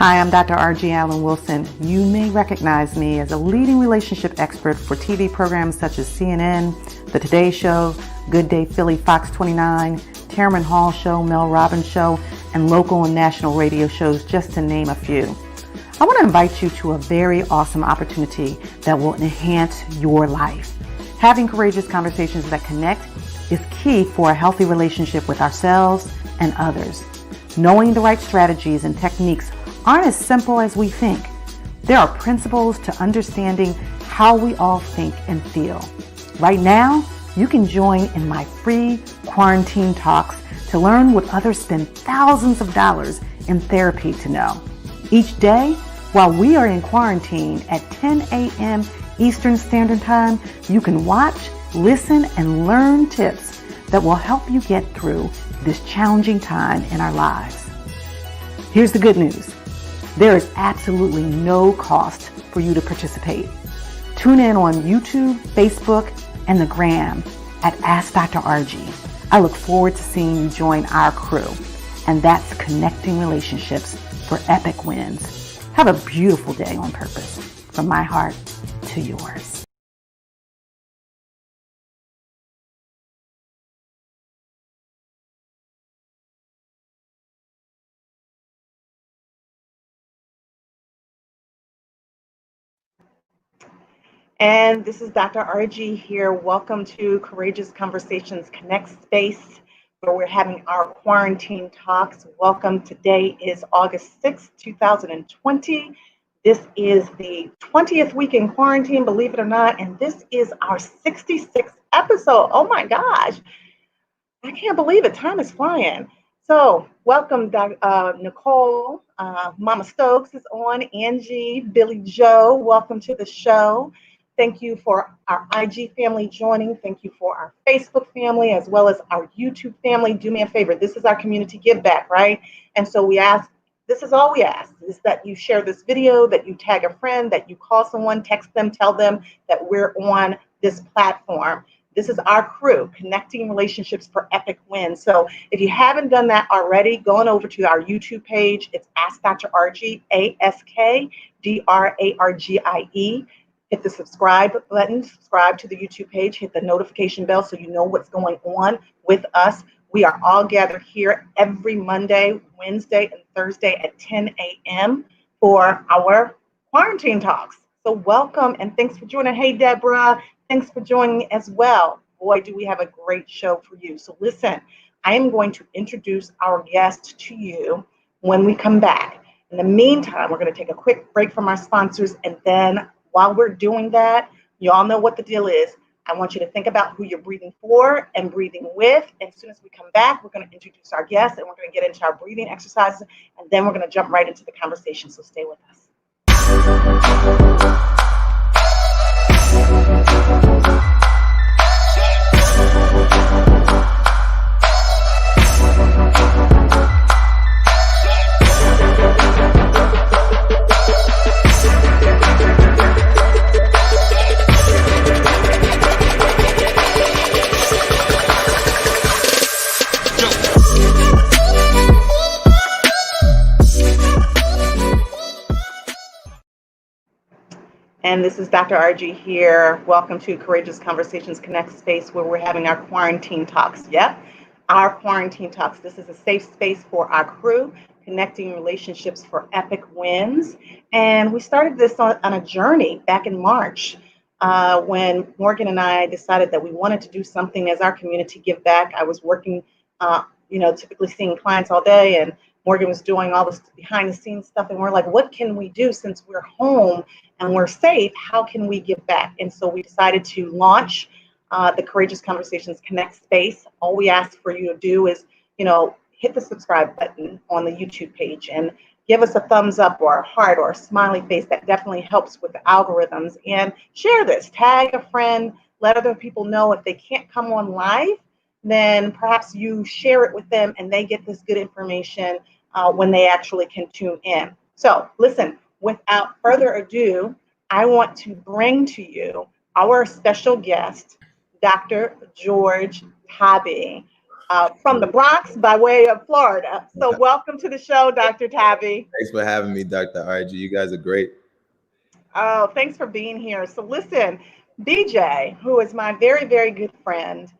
Hi, I'm Dr. R.G. Allen Wilson. You may recognize me as a leading relationship expert for TV programs such as CNN, The Today Show, Good Day Philly, Fox 29, Tamron Hall Show, Mel Robbins Show, and local and national radio shows, just to name a few. I want to invite you to a very awesome opportunity that will enhance your life. Having courageous conversations that connect is key for a healthy relationship with ourselves and others. Knowing the right strategies and techniques aren't as simple as we think. There are principles to understanding how we all think and feel. Right now, you can join in my free quarantine talks to learn what others spend thousands of dollars in therapy to know. Each day, while we are in quarantine at 10 a.m. Eastern Standard Time, you can watch, listen, and learn tips that will help you get through this challenging time in our lives. Here's the good news. There is absolutely no cost for you to participate. Tune in on YouTube, Facebook, and the Gram at Ask Dr. RG. I look forward to seeing you join our crew. And that's connecting relationships for epic wins. Have a beautiful day on purpose. From my heart to yours. And this is Dr. RG here. Welcome to Courageous Conversations Connect Space, where we're having our quarantine talks. Welcome. Today is August 6th, 2020. This is the 20th week in quarantine, believe it or not, and this is our 66th episode. Oh my gosh, I can't believe it. Time is flying. So welcome, Nicole. Mama Stokes is on. Angie, Billy Joe, welcome to the show. Thank you for our IG family joining. Thank you for our Facebook family, as well as our YouTube family. Do me a favor. This is our community give back, right? And so we ask, this is all we ask, is that you share this video, that you tag a friend, that you call someone, text them, tell them that we're on this platform. This is our crew, connecting relationships for epic wins. So if you haven't done that already, go on over to our YouTube page. It's Ask Dr. RG, AskDrArgie. Hit the subscribe button, subscribe to the YouTube page, hit the notification bell so you know what's going on with us. We are all gathered here every Monday, Wednesday, and Thursday at 10 a.m. for our quarantine talks. So welcome and thanks for joining. Hey, Deborah, thanks for joining as well. Boy, do we have a great show for you. So listen, I am going to introduce our guest to you when we come back. In the meantime, we're going to take a quick break from our sponsors, and then while we're doing that, you all know what the deal is. I want you to think about who you're breathing for and breathing with. And as soon as we come back, we're going to introduce our guests and we're going to get into our breathing exercises. And then we're going to jump right into the conversation. So stay with us. And this is Dr. RG here. Welcome to Courageous Conversations Connect Space, where we're having our quarantine talks. Yep, our quarantine talks. This is a safe space for our crew, connecting relationships for epic wins. And we started this on a journey back in March when Morgan and I decided that we wanted to do something as our community give back. I was working, typically seeing clients all day, and Morgan was doing all this behind the scenes stuff. And we're like, what can we do since we're home and we're safe? How can we give back? And so we decided to launch the Courageous Conversations Connect Space. All we ask for you to do is, hit the subscribe button on the YouTube page and give us a thumbs up or a heart or a smiley face. That definitely helps with the algorithms. And share this, tag a friend, let other people know. If they can't come on live, then perhaps you share it with them and they get this good information when they actually can tune in. So listen, without further ado, I want to bring to you our special guest, Dr. George Tabi. from the Bronx by way of Florida. So welcome to the show, Dr. Tabi. Thanks for having me, Dr. RG. You guys are great. Oh, thanks for being here. So listen, BJ, who is my very, very good friend,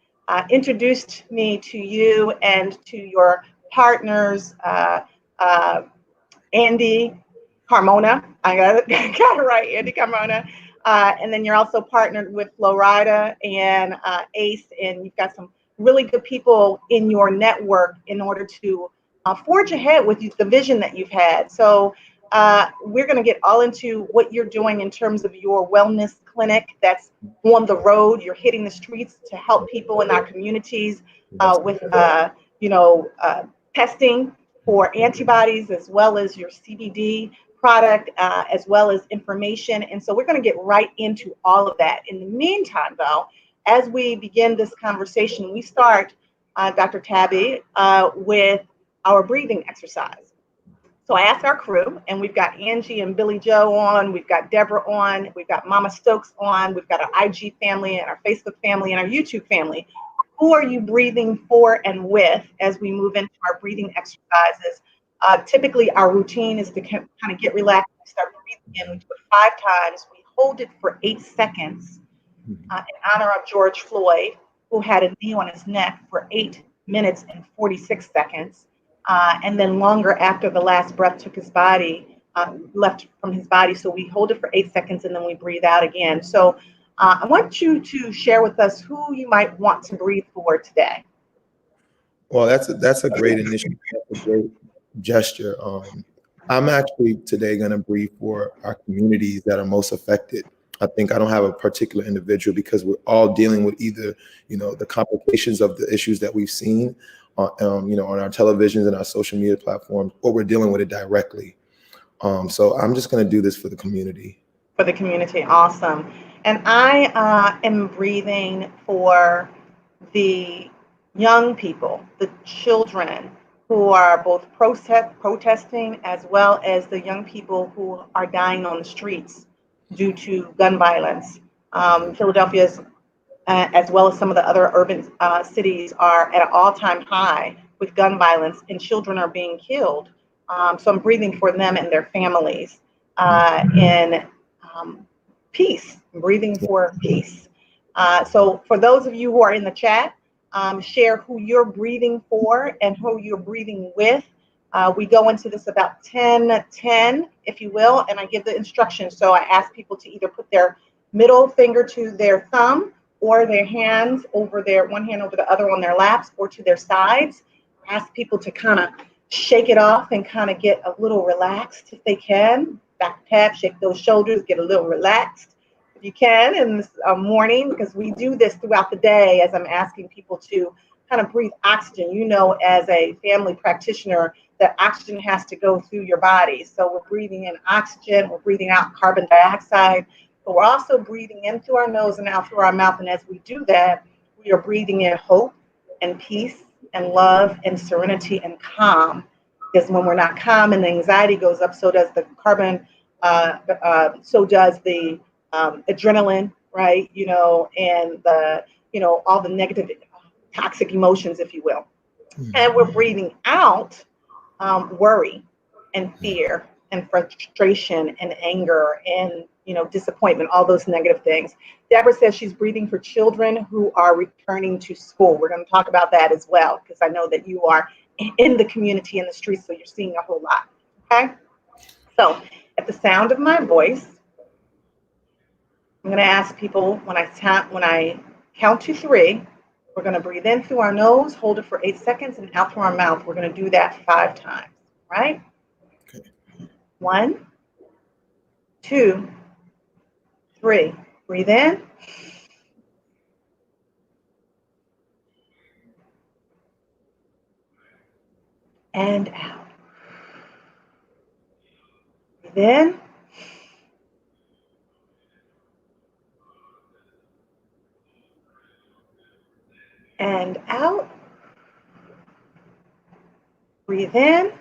introduced me to you and to your partners, Andy Carmona. I got it right, Andy Carmona. And then you're also partnered with Florida and Ace, and you've got some really good people in your network in order to forge ahead with the vision that you've had. So we're going to get all into what you're doing in terms of your wellness clinic that's on the road. You're hitting the streets to help people in our communities with, testing for antibodies, as well as your CBD product, as well as information. And so we're going to get right into all of that. In the meantime, though, as we begin this conversation, we start, Dr. Tabi, with our breathing exercise. So I asked our crew, and we've got Angie and Billy Joe on, we've got Deborah on, we've got Mama Stokes on, we've got our IG family and our Facebook family and our YouTube family. Who are you breathing for and with as we move into our breathing exercises? Typically, our routine is to kind of get relaxed. We start breathing in. We do it 5 times. We hold it for 8 seconds in honor of George Floyd, who had a knee on his neck for 8 minutes and 46 seconds. And then longer after the last breath took his body, left from his body. So we hold it for 8 seconds and then we breathe out again. So I want you to share with us who you might want to breathe for today. Well, that's a great initiative. That's a great gesture. I'm actually today going to breathe for our communities that are most affected. I think I don't have a particular individual because we're all dealing with either, the complications of the issues that we've seen, on our televisions and our social media platforms, or we're dealing with it directly. So I'm just going to do this for the community. For the community, awesome. And I am breathing for the young people, the children who are both protesting, as well as the young people who are dying on the streets due to gun violence. Philadelphia's, as well as some of the other urban cities, are at an all-time high with gun violence, and children are being killed. So I'm breathing for them and their families. And peace, breathing for peace. So for those of you who are in the chat, share who you're breathing for and who you're breathing with. We go into this about 10-10, if you will, and I give the instructions. So I ask people to either put their middle finger to their thumb or their hands over one hand over the other on their laps or to their sides. I ask people to kind of shake it off and kind of get a little relaxed if they can. Back tap, shake those shoulders, get a little relaxed if you can in this morning, because we do this throughout the day as I'm asking people to kind of breathe oxygen. As a family practitioner, that oxygen has to go through your body. So we're breathing in oxygen, we're breathing out carbon dioxide, but we're also breathing in through our nose and out through our mouth. And as we do that, we are breathing in hope and peace and love and serenity and calm. Because when we're not calm and the anxiety goes up, so does the carbon, so does the adrenaline, right? And all the negative, toxic emotions, if you will. And we're breathing out worry and fear and frustration and anger and disappointment, all those negative things. Deborah says she's breathing for children who are returning to school. We're going to talk about that as well, because I know that you are in the community, in the streets, so you're seeing a whole lot. Okay, so at the sound of my voice, I'm going to ask people when I count to 3, we're going to breathe in through our nose, hold it for 8 seconds, and out through our mouth. We're going to do that 5 times, right? Okay. 1, 2, 3. Breathe in. And out. Breathe in. And out. Breathe in.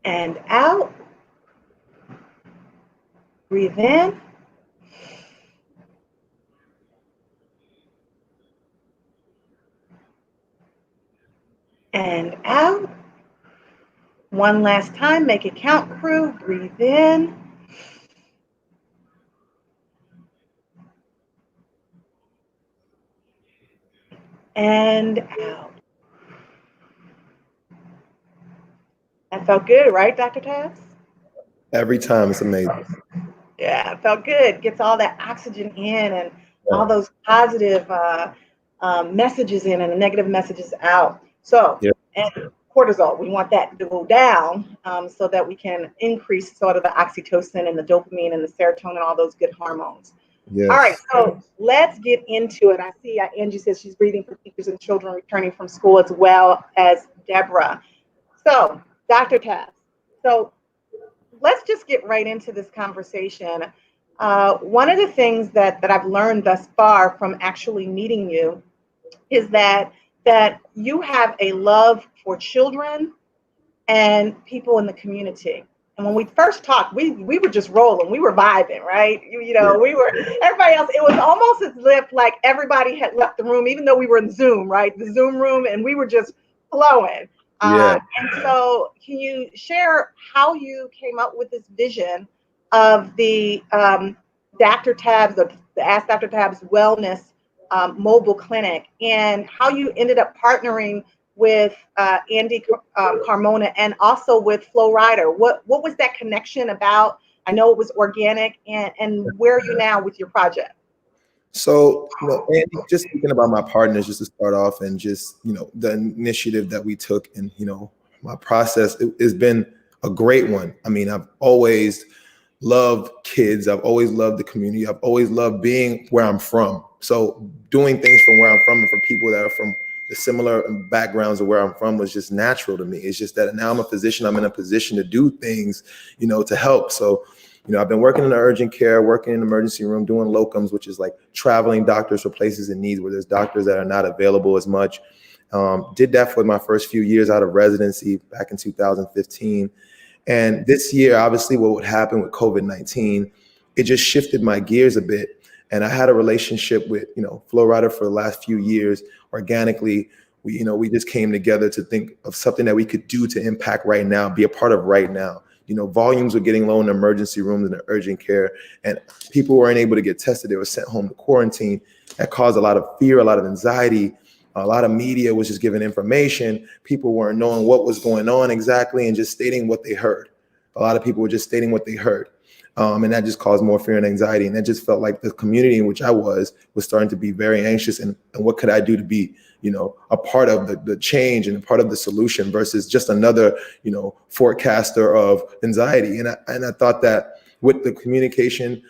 And out. Breathe in. and out. One last time, make it count, crew. Breathe in. And out. That felt good, right, Dr. Tabbs? Every time, it's amazing. Yeah, it felt good. Gets all that oxygen in and all those positive messages in and the negative messages out. So, and cortisol, we want that to go down so that we can increase sort of the oxytocin and the dopamine and the serotonin, all those good hormones. Yes. All right, so let's get into it. I see Angie says she's breathing for teachers and children returning from school, as well as Deborah. So, Dr. Tabbs, so let's just get right into this conversation. One of the things that I've learned thus far from actually meeting you is that you have a love for children and people in the community. And when we first talked, we were just rolling, we were vibing, right? You know, we were, everybody else, it was almost as if like everybody had left the room, even though we were in Zoom, right? The Zoom room, and we were just flowing. And so can you share how you came up with this vision of the Dr. Tabbs, the Ask Dr. Tabbs Wellness mobile clinic, and how you ended up partnering with Andy Carmona and also with Flo Rida? What was that connection about? I know it was organic, and where are you now with your project? So, Andy, just thinking about my partners, just to start off, and just, the initiative that we took, and, my process, it's been a great one. I mean, I've always loved kids. I've always loved the community. I've always loved being where I'm from. So doing things from where I'm from and for people that are from the similar backgrounds of where I'm from was just natural to me. It's just that now I'm a physician. I'm in a position to do things, to help. So, I've been working in the urgent care, working in the emergency room, doing locums, which is like traveling doctors for places in need where there's doctors that are not available as much. Did that for my first few years out of residency back in 2015. And this year, obviously, what would happen with COVID-19, it just shifted my gears a bit. And I had a relationship with, Flo Rida for the last few years. Organically, we just came together to think of something that we could do to impact right now, be a part of right now. Volumes were getting low in the emergency rooms and the urgent care, and people weren't able to get tested. They were sent home to quarantine. That caused a lot of fear, a lot of anxiety. A lot of media was just giving information. People weren't knowing what was going on exactly and just stating what they heard. A lot of people were just stating what they heard. And that just caused more fear and anxiety. And that just felt like the community in which I was starting to be very anxious. And what could I do to be, a part of the change and a part of the solution versus just another, forecaster of anxiety. And I thought that with the communication,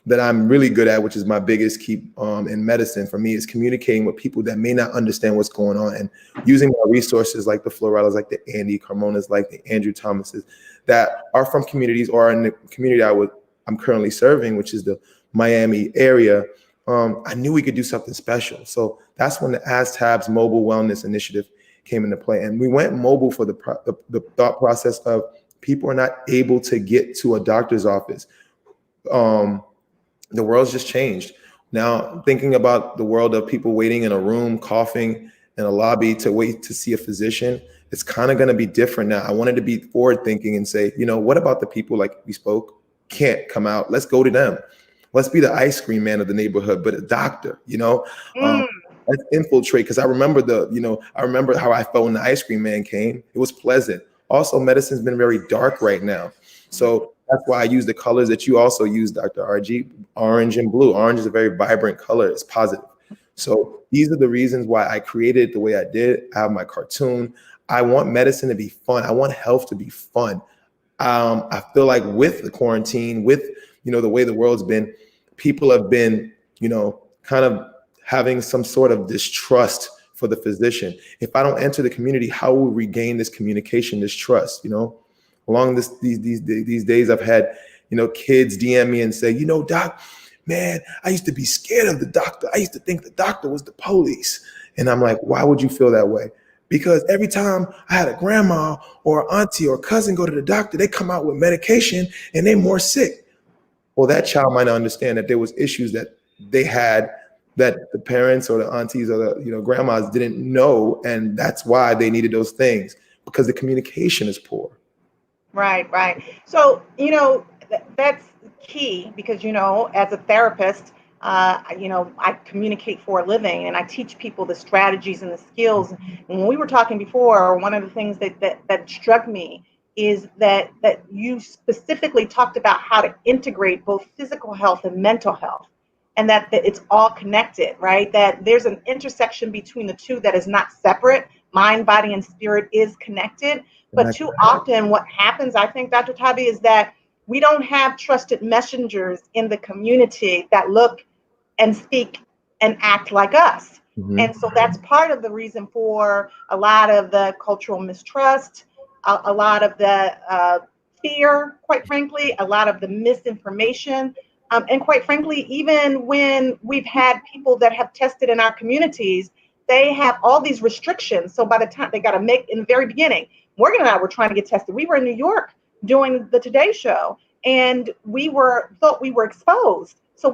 that I'm really good at, which is my biggest key in medicine for me, is communicating with people that may not understand what's going on, and using my resources like the Flo Ridas, like the Andy Carmonas, like the Andrew Thomases, that are from communities or are in the community I'm currently serving, which is the Miami area. I knew we could do something special. So that's when the Ask Tabbs Mobile Wellness Initiative came into play. And we went mobile for the thought process of people are not able to get to a doctor's office. The world's just changed. Now, thinking about the world of people waiting in a room, coughing in a lobby to wait to see a physician, it's kind of going to be different now. I wanted to be forward thinking and say, what about the people like we spoke can't come out? Let's go to them. Let's be the ice cream man of the neighborhood, but a doctor, let's infiltrate. Because I remember how I felt when the ice cream man came. It was pleasant. Also, medicine's been very dark right now. So that's why I use the colors that you also use, Dr. RG, orange and blue. Orange is a very vibrant color. It's positive. So these are the reasons why I created it the way I did. I have my cartoon. I want medicine to be fun. I want health to be fun. I feel like with the quarantine, with, the way the world's been, people have been, kind of having some sort of distrust for the physician. If I don't enter the community, how will we regain this communication, this trust, Along these days, I've had, kids DM me and say, doc, man, I used to be scared of the doctor. I used to think the doctor was the police. And I'm like, why would you feel that way? Because every time I had a grandma or auntie or cousin go to the doctor, they come out with medication and they're more sick. Well, that child might not understand that there was issues that they had that the parents or the aunties or the grandmas didn't know, and that's why they needed those things, because the communication is poor. Right, right. So, that's key because, as a therapist, I communicate for a living and I teach people the strategies and the skills. And when we were talking before, one of the things that struck me is that you specifically talked about how to integrate both physical health and mental health, and that it's all connected, right? That there's an intersection between the two that is not separate. Mind, body, and spirit is connected. But too often what happens, I think, Dr. Tabi, is that we don't have trusted messengers in the community that look and speak and act like us. Mm-hmm. And so that's part of the reason for a lot of the cultural mistrust, a lot of the fear, quite frankly, a lot of the misinformation. And quite frankly, even when we've had people that have tested in our communities, they have all these restrictions. So by the time they got to make, in the very beginning, Morgan and I were trying to get tested. We were in New York doing the Today Show, and we thought we were exposed. So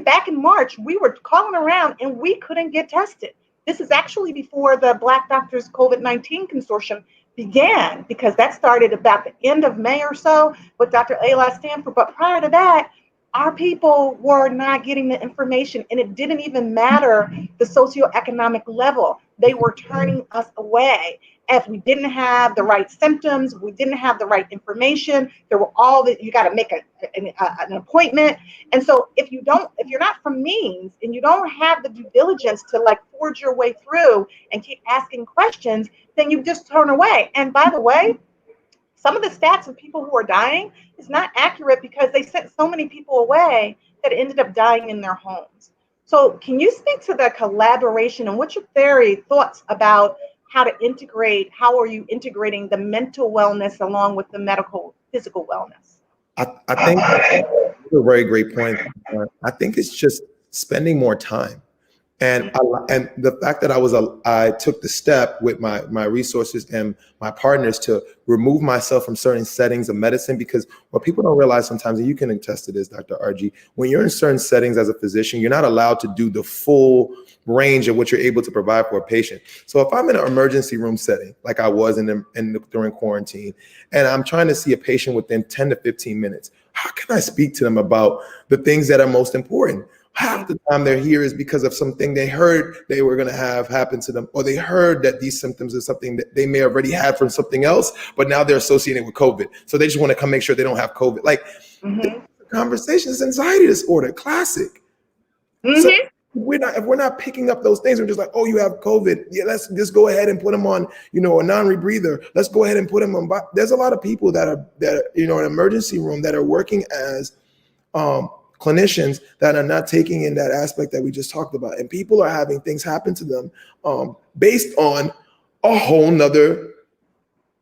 back in March, we were calling around and we couldn't get tested. This is actually before the Black Doctors COVID-19 Consortium began, because that started about the end of May or so with Dr. Ayla Stanford. But prior to that, our people were not getting the information, and it didn't even matter the socioeconomic level. They were turning us away. If we didn't have the right symptoms, we didn't have the right information, there were all that you got to make an appointment. And so if you're not from means and you don't have the due diligence to forge your way through and keep asking questions, then you just turn away. And by the way, some of the stats of people who are dying is not accurate because they sent so many people away that ended up dying in their homes. So can you speak to the collaboration and what's your thoughts about how are you integrating the mental wellness along with the medical, physical wellness? I think that's a very great point. I think it's just spending more time. And the fact that I took the step with my resources and my partners to remove myself from certain settings of medicine, because what people don't realize sometimes, and you can attest to this, Dr. RG, when you're in certain settings as a physician, you're not allowed to do the full range of what you're able to provide for a patient. So if I'm in an emergency room setting, like I was during quarantine, and I'm trying to see a patient within 10 to 15 minutes, how can I speak to them about the things that are most important? Half the time they're here is because of something they heard they were going to have happen to them, or they heard that these symptoms are something that they may have already had from something else, but now they're associating with COVID. So they just want to come make sure they don't have COVID. The conversation is anxiety disorder, classic. Mm-hmm. So if we're not picking up those things, we're just like, oh, you have COVID. Yeah, let's just go ahead and put them on, a non-rebreather. Let's go ahead and put them on. There's a lot of people that are in an emergency room that are working as clinicians that are not taking in that aspect that we just talked about. And people are having things happen to them based on a whole nother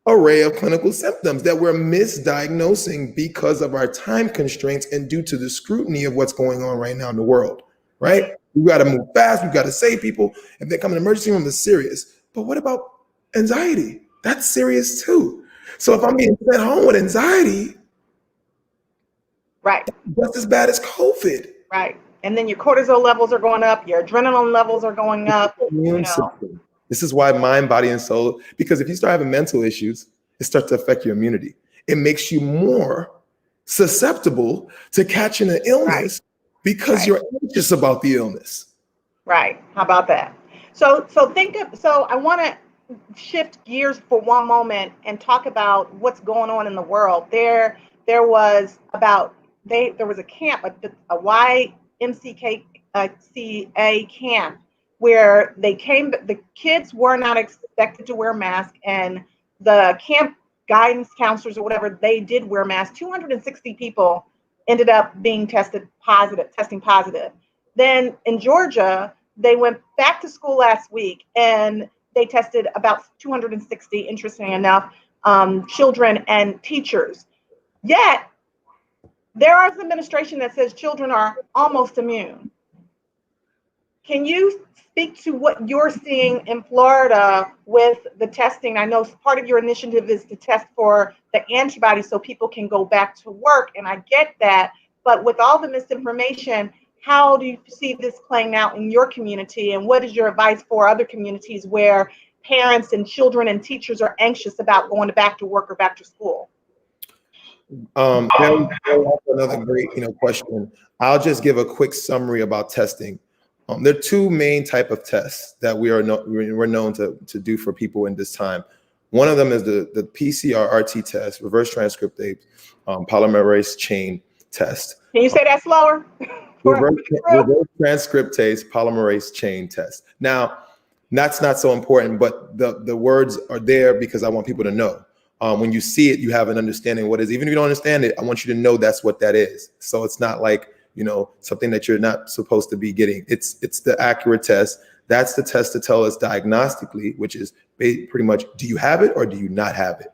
array of clinical symptoms that we're misdiagnosing because of our time constraints and due to the scrutiny of what's going on right now in the world, right? We got to move fast. We got to save people. If they come in the emergency room, it's serious. But what about anxiety? That's serious too. So if I'm being sent home with anxiety, right, just as bad as COVID. Right. And then your cortisol levels are going up, your adrenaline levels are going up. This is why mind, body, and soul, because if you start having mental issues, it starts to affect your immunity. It makes you more susceptible to catching an illness because you're anxious about the illness. Right. How about that? So I want to shift gears for one moment and talk about what's going on in the world. There was a camp, a YMCA camp, where the kids were not expected to wear masks, and the camp guidance counselors or whatever, they did wear masks. 260 people ended up being testing positive. Then in Georgia, they went back to school last week and they tested about 260, interestingly enough, children and teachers. Yet, there is an administration that says children are almost immune. Can you speak to what you're seeing in Florida with the testing? I know part of your initiative is to test for the antibodies so people can go back to work, and I get that. But with all the misinformation, how do you see this playing out in your community? And what is your advice for other communities where parents and children and teachers are anxious about going back to work or back to school? Another great, question. I'll just give a quick summary about testing. There are two main type of tests that we're known to do for people in this time. One of them is the PCR-RT test, reverse transcriptase polymerase chain test. Can you say that slower? Reverse transcriptase polymerase chain test. Now, that's not so important, but the words are there because I want people to know. When you see it, you have an understanding of what it is. Even if you don't understand it, I want you to know that's what that is. So it's not like, something that you're not supposed to be getting. It's the accurate test. That's the test to tell us diagnostically, which is pretty much, do you have it or do you not have it?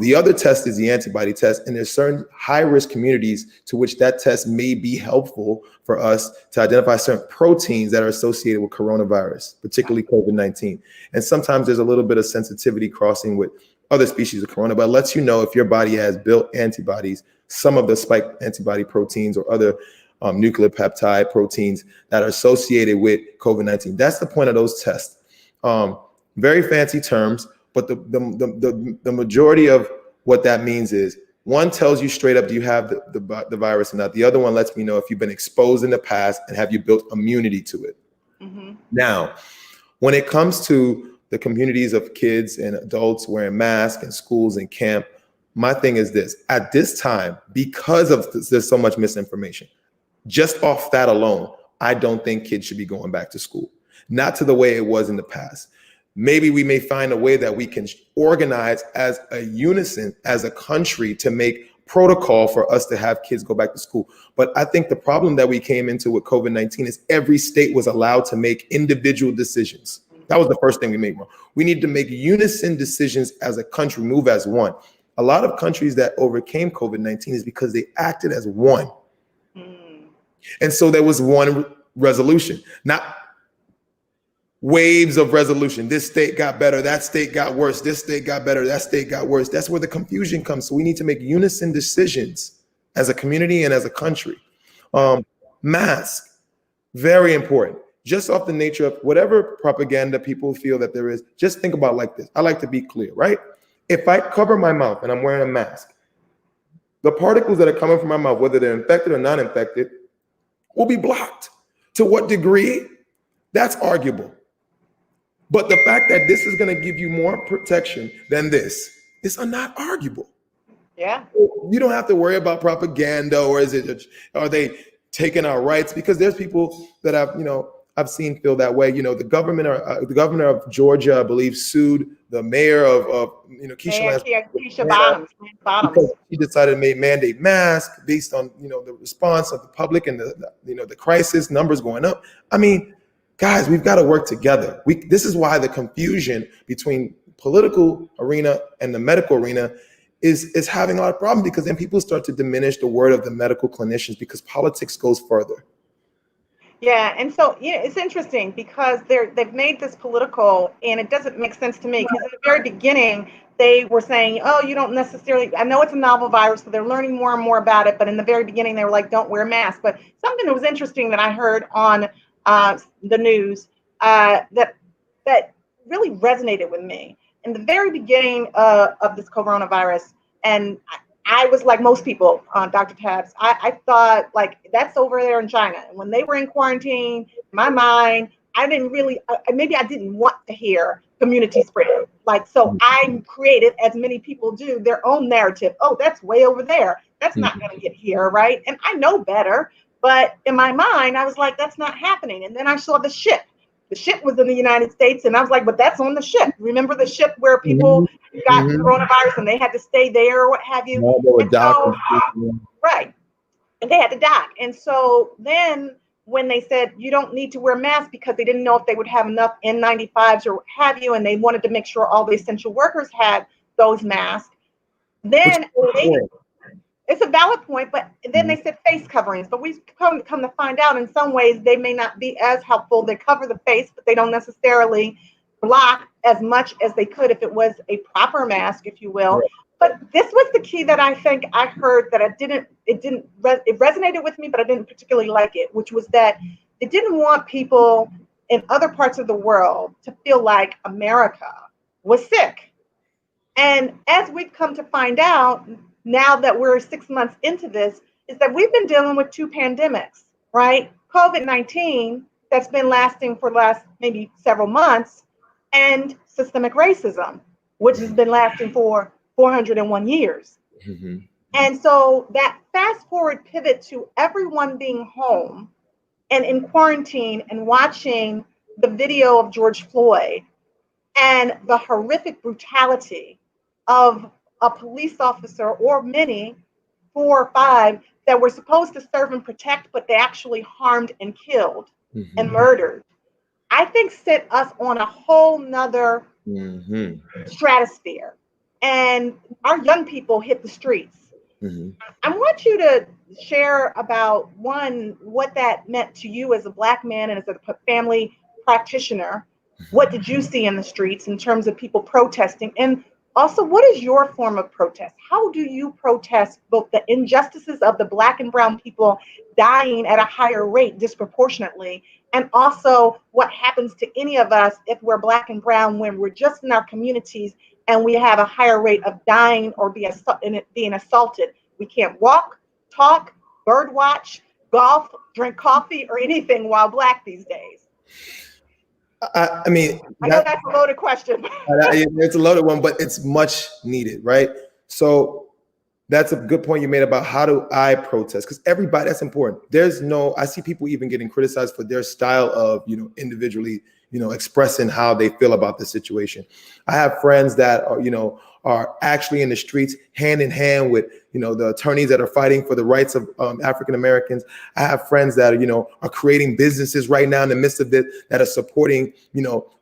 The other test is the antibody test, and there's certain high-risk communities to which that test may be helpful for us to identify certain proteins that are associated with coronavirus, particularly COVID-19. And sometimes there's a little bit of sensitivity crossing with other species of corona, but it lets you know if your body has built antibodies, some of the spike antibody proteins or other nucleopeptide proteins that are associated with COVID-19. That's the point of those tests. Very fancy terms, but the majority of what that means is one tells you straight up, do you have the virus or not? The other one lets me know if you've been exposed in the past and have you built immunity to it. Mm-hmm. Now, when it comes to the communities of kids and adults wearing masks in schools and camp, my thing is this: at this time, because of there's so much misinformation, just off that alone, I don't think kids should be going back to school. Not to the way it was in the past. Maybe we may find a way that we can organize as a unison, as a country, to make protocol for us to have kids go back to school. But I think the problem that we came into with COVID-19 is every state was allowed to make individual decisions. That was the first thing we made wrong. We need to make unison decisions as a country, move as one. A lot of countries that overcame COVID-19 is because they acted as one. And so there was one resolution, not waves of resolution. This state got better, that state got worse, this state got better, that state got worse. That's where the confusion comes. So we need to make unison decisions as a community and as a country. Mask, very important. Just off the nature of whatever propaganda people feel that there is, just think about it like this. I like to be clear, right? If I cover my mouth and I'm wearing a mask, the particles that are coming from my mouth, whether they're infected or not infected, will be blocked. To what degree? That's arguable. But the fact that this is going to give you more protection than this is not arguable. Yeah. You don't have to worry about propaganda or are they taking our rights? Because there's people that I've seen feel that way. The governor of Georgia, I believe, sued the mayor of Keisha Bottoms. Because he decided to mandate masks based on the response of the public and the crisis numbers going up. I mean, guys, we've got to work together. This is why the confusion between political arena and the medical arena is having a lot of problems, because then people start to diminish the word of the medical clinicians because politics goes further. Yeah, and so it's interesting because they've made this political, and it doesn't make sense to me, because in the very beginning they were saying, oh, you don't necessarily, I know it's a novel virus, so they're learning more and more about it, but in the very beginning they were like, don't wear masks. But something that was interesting that I heard on the news that really resonated with me in the very beginning of this coronavirus, and I was like most people, Dr. Tabs, I thought like that's over there in China. And when they were in quarantine, in my mind, I didn't really, maybe I didn't want to hear community spread. Like, so I created, as many people do, their own narrative. Oh, that's way over there. That's not going to get here, right? And I know better. But in my mind, I was like, that's not happening. And then I saw the ship. The ship was in the United States. And I was like, but that's on the ship. Remember the ship where people got coronavirus and they had to stay there or what have you? No, they were docking. Right. And they had to dock. And so then when they said you don't need to wear masks because they didn't know if they would have enough N95s or what have you, and they wanted to make sure all the essential workers had those masks, then it's a valid point, but then they said face coverings. But we've come to find out in some ways they may not be as helpful. They cover the face, but they don't necessarily block as much as they could if it was a proper mask, if you will. Right. But this was the key that I think I heard that it resonated with me, but I didn't particularly like it, which was that it didn't want people in other parts of the world to feel like America was sick. And as we've come to find out, now that we're 6 months into this, is that we've been dealing with two pandemics, right? COVID-19, that's been lasting for the last maybe several months, and systemic racism, which has been lasting for 401 years. Mm-hmm. And so that fast forward pivot to everyone being home and in quarantine and watching the video of George Floyd and the horrific brutality of a police officer, or many, 4 or 5, that were supposed to serve and protect, but they actually harmed and killed and murdered, I think set us on a whole nother stratosphere. And our young people hit the streets. I want you to share about, one, what that meant to you as a Black man and as a family practitioner. What did you see in the streets in terms of people protesting? And also, what is your form of protest? How do you protest both the injustices of the Black and brown people dying at a higher rate disproportionately, and also what happens to any of us if we're Black and brown when we're just in our communities and we have a higher rate of dying or being assaulted? We can't walk, talk, bird watch, golf, drink coffee, or anything while Black these days. I mean, I know that's a loaded question. It's a loaded one, but it's much needed, right? So that's a good point you made about how do I protest? Because everybody, that's important. I see people even getting criticized for their style of, individually, expressing how they feel about the situation. I have friends that are actually in the streets hand in hand with, the attorneys that are fighting for the rights of African Americans. I have friends that are creating businesses right now in the midst of it that are supporting,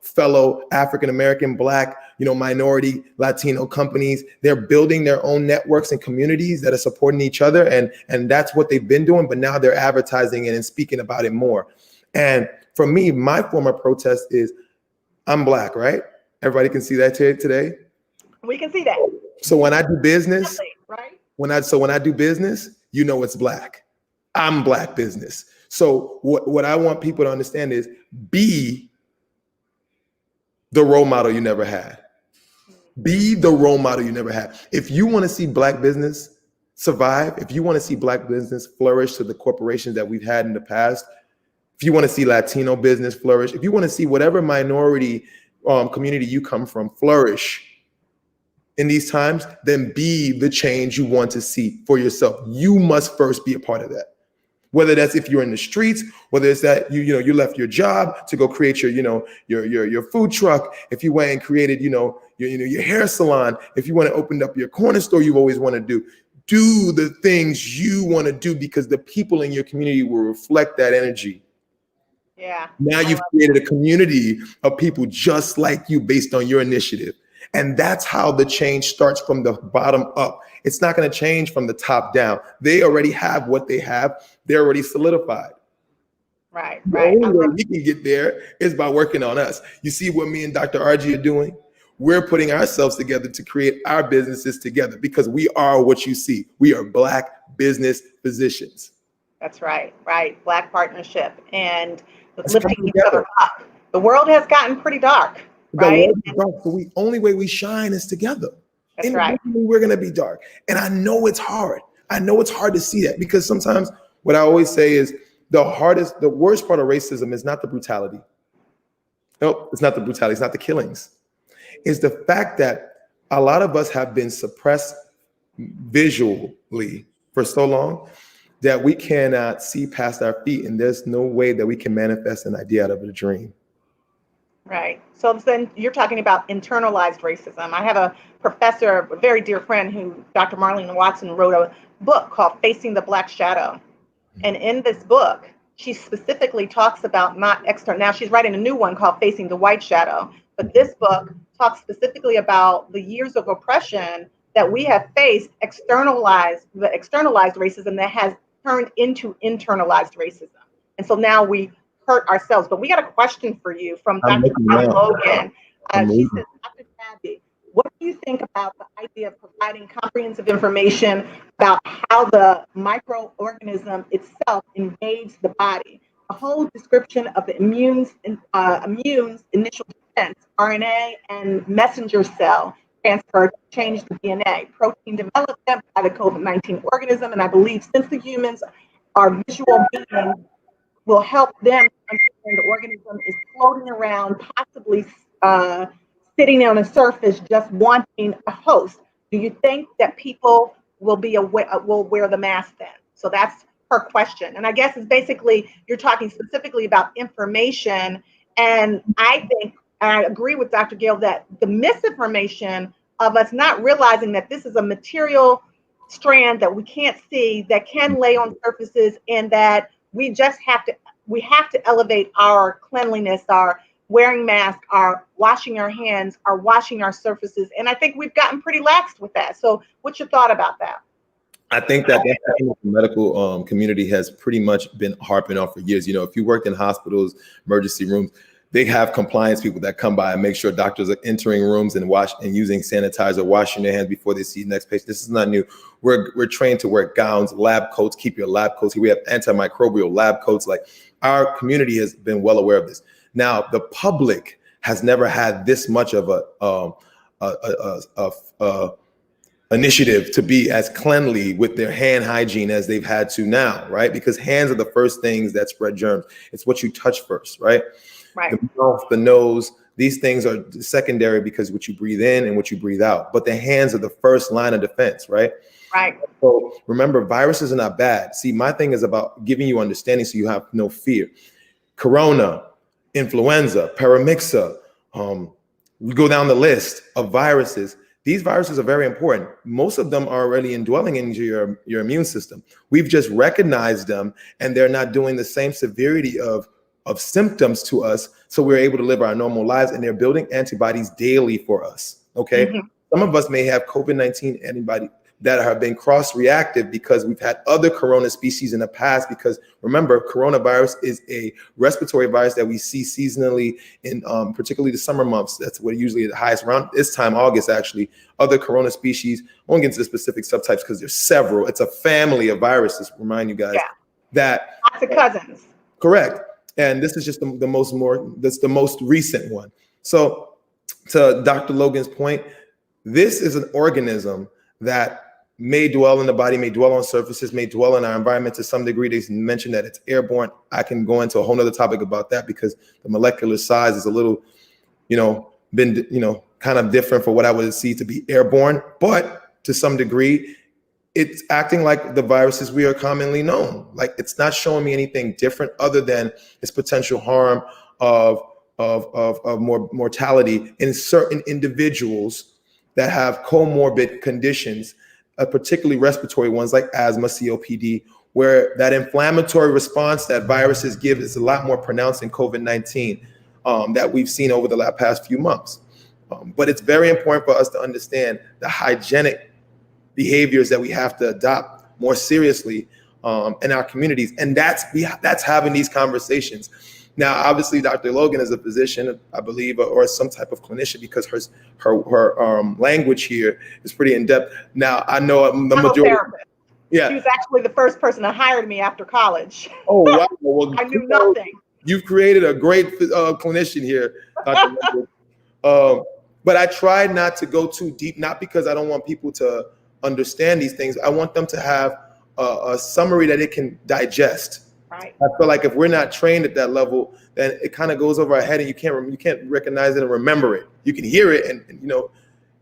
fellow African American, Black, minority, Latino companies. They're building their own networks and communities that are supporting each other. And that's what they've been doing, but now they're advertising it and speaking about it more. And for me, my form of protest is I'm Black, right? Everybody can see that today. We can see that. So when I do business, right? When I do business, it's Black. I'm Black business. So what I want people to understand is be the role model you never had. Be the role model you never had. If you want to see Black business survive, if you want to see Black business flourish to the corporations that we've had in the past, if you want to see Latino business flourish, if you want to see whatever minority community you come from flourish in these times, then be the change you want to see for yourself. You must first be a part of that. Whether that's if you're in the streets, whether it's that you left your job to go create your food truck, if you went and created your hair salon, if you want to open up your corner store you've always wanted to do the things you want to do, because the people in your community will reflect that energy. Yeah. Now you've created a community of people just like you based on your initiative. And that's how the change starts, from the bottom up. It's not going to change from the top down. They already have what they have. They're already solidified. Right. The only way we can get there is by working on us. You see what me and Dr. RG are doing? We're putting ourselves together to create our businesses together, because we are what you see. We are Black business physicians. That's right. Black partnership and lifting each other up. The world has gotten pretty dark. Right. So the only way we shine is together. That's right. We're going to be dark. And I know it's hard. I know it's hard to see that, because sometimes what I always say is the worst part of racism is not the brutality. Nope, it's not the brutality. It's not the killings. It's the fact that a lot of us have been suppressed visually for so long that we cannot see past our feet. And there's no way that we can manifest an idea out of a dream. Right. So then you're talking about internalized racism. I have a professor, a very dear friend, Dr. Marlene Watson, wrote a book called Facing the Black Shadow. And in this book, she specifically talks about not external. Now she's writing a new one called Facing the White Shadow. But this book talks specifically about the years of oppression that we have faced, the externalized racism that has turned into internalized racism. And so now we hurt ourselves. But we got a question for you from Dr. Logan. She says, Dr. Tabi, what do you think about the idea of providing comprehensive information about how the microorganism itself invades the body? A whole description of the immune's initial defense, RNA and messenger cell transfer to change the DNA, protein development by the COVID-19 organism, and I believe since the humans are visual beings, will help them understand the organism is floating around, possibly sitting on a surface, just wanting a host. Do you think that people will wear the mask then? So that's her question. And I guess it's basically, you're talking specifically about information. And I think, and I agree with Dr. Gale, that the misinformation of us not realizing that this is a material strand that we can't see, that can lay on surfaces, and that we have to elevate our cleanliness, our wearing masks, our washing our hands, our washing our surfaces. And I think we've gotten pretty lax with that. So what's your thought about that? I think that the medical community has pretty much been harping on for years. You know, if you worked in hospitals, emergency rooms, they have compliance people that come by and make sure doctors are entering rooms and using sanitizer, washing their hands before they see the next patient. This is not new. We're trained to wear gowns, lab coats, keep your lab coats. We have antimicrobial lab coats. Like, our community has been well aware of this. Now, the public has never had this much of a initiative to be as cleanly with their hand hygiene as they've had to now, right? Because hands are the first things that spread germs. It's what you touch first, right? Right. The mouth, the nose, these things are secondary because what you breathe in and what you breathe out. But the hands are the first line of defense, right? Right. So remember, viruses are not bad. See, my thing is about giving you understanding so you have no fear. Corona, influenza, paramixa, we go down the list of viruses. These viruses are very important. Most of them are already indwelling into your immune system. We've just recognized them, and they're not doing the same severity of symptoms to us, so we're able to live our normal lives, and they're building antibodies daily for us, okay? Mm-hmm. Some of us may have COVID-19 antibody that have been cross-reactive because we've had other corona species in the past, because remember, coronavirus is a respiratory virus that we see seasonally in particularly the summer months. That's what usually at the highest, around this time, August, actually. Other corona species, I won't get into the specific subtypes because there's several. It's a family of viruses, remind you guys. Yeah. That lots of cousins. Correct. And this is just that's the most recent one. So to Dr. Logan's point, this is an organism that may dwell in the body, may dwell on surfaces, may dwell in our environment to some degree. They mentioned that it's airborne. I can go into a whole nother topic about that because the molecular size is a little, kind of different for what I would see to be airborne. But to some degree, it's acting like the viruses we are commonly known. Like, it's not showing me anything different other than its potential harm of more mortality in certain individuals that have comorbid conditions, particularly respiratory ones like asthma, COPD, where that inflammatory response that viruses give is a lot more pronounced in COVID-19 that we've seen over the past few months. But it's very important for us to understand the hygienic behaviors that we have to adopt more seriously in our communities. And that's having these conversations. Now, obviously, Dr. Logan is a physician, I believe, or some type of clinician, because her language here is pretty in depth. Now, I know the majority. Therapist. Yeah, she was actually the first person that hired me after college. Oh, wow! Well, I knew nothing. You've created a great clinician here, Dr. Logan. But I try not to go too deep, not because I don't want people to understand these things. I want them to have a summary that it can digest. Right. I feel like if we're not trained at that level, then it kind of goes over our head, and you can't recognize it and remember it. You can hear it and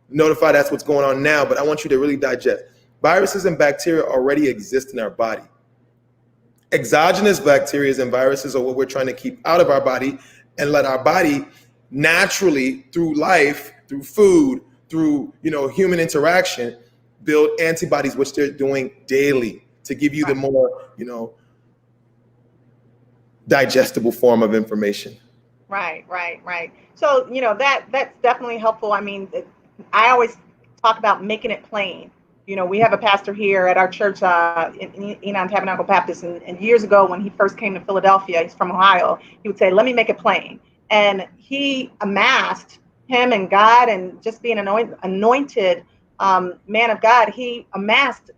notify that's what's going on now, but I want you to really digest. Viruses and bacteria already exist in our body. Exogenous bacteria and viruses are what we're trying to keep out of our body and let our body naturally, through life, through food, through human interaction, build antibodies, which they're doing daily to give you the more digestible form of information. Right. So that's definitely helpful. I mean, I always talk about making it plain. We have a pastor here at our church in Enon Tabernacle Baptist, and years ago when he first came to Philadelphia, he's from Ohio, he would say, "Let me make it plain." And he amassed him and God and just being anointed man of God, he amassed,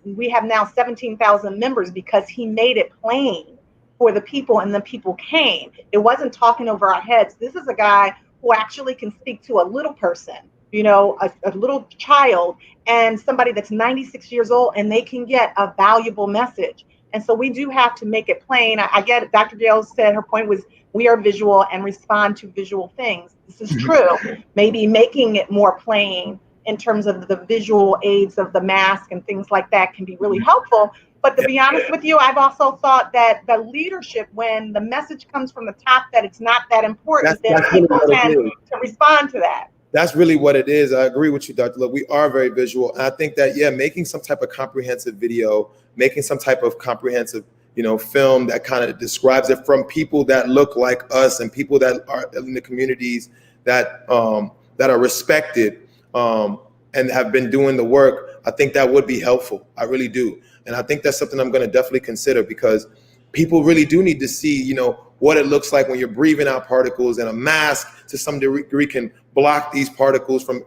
we have now 17,000 members because he made it plain for the people, and the people came. It wasn't talking over our heads. This is a guy who actually can speak to a little person, a little child, and somebody that's 96 years old, and they can get a valuable message. And so we do have to make it plain. I get it. Dr. Gale said her point was we are visual and respond to visual things. This is true. Maybe making it more plain in terms of the visual aids of the mask and things like that can be really helpful. But to be honest with you, I've also thought that the leadership, when the message comes from the top that it's not that important, then people tend to respond to that. That's really what it is. I agree with you, Dr. Love. We are very visual. And I think that, making some type of comprehensive video, making some type of comprehensive, film that kind of describes it from people that look like us and people that are in the communities that are respected and have been doing the work. I think that would be helpful. I really do. And I think that's something I'm going to definitely consider, because people really do need to see, what it looks like when you're breathing out particles, and a mask to some degree can block these particles from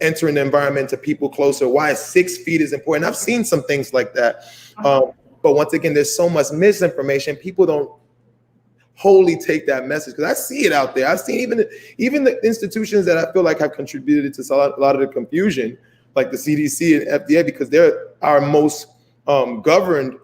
entering the environment to people closer. Why 6 feet is important. I've seen some things like that. But once again, there's so much misinformation. People don't wholly take that message, because I see it out there. I've seen even the institutions that I feel like have contributed to a lot of the confusion, like the CDC and FDA, because they're our most governed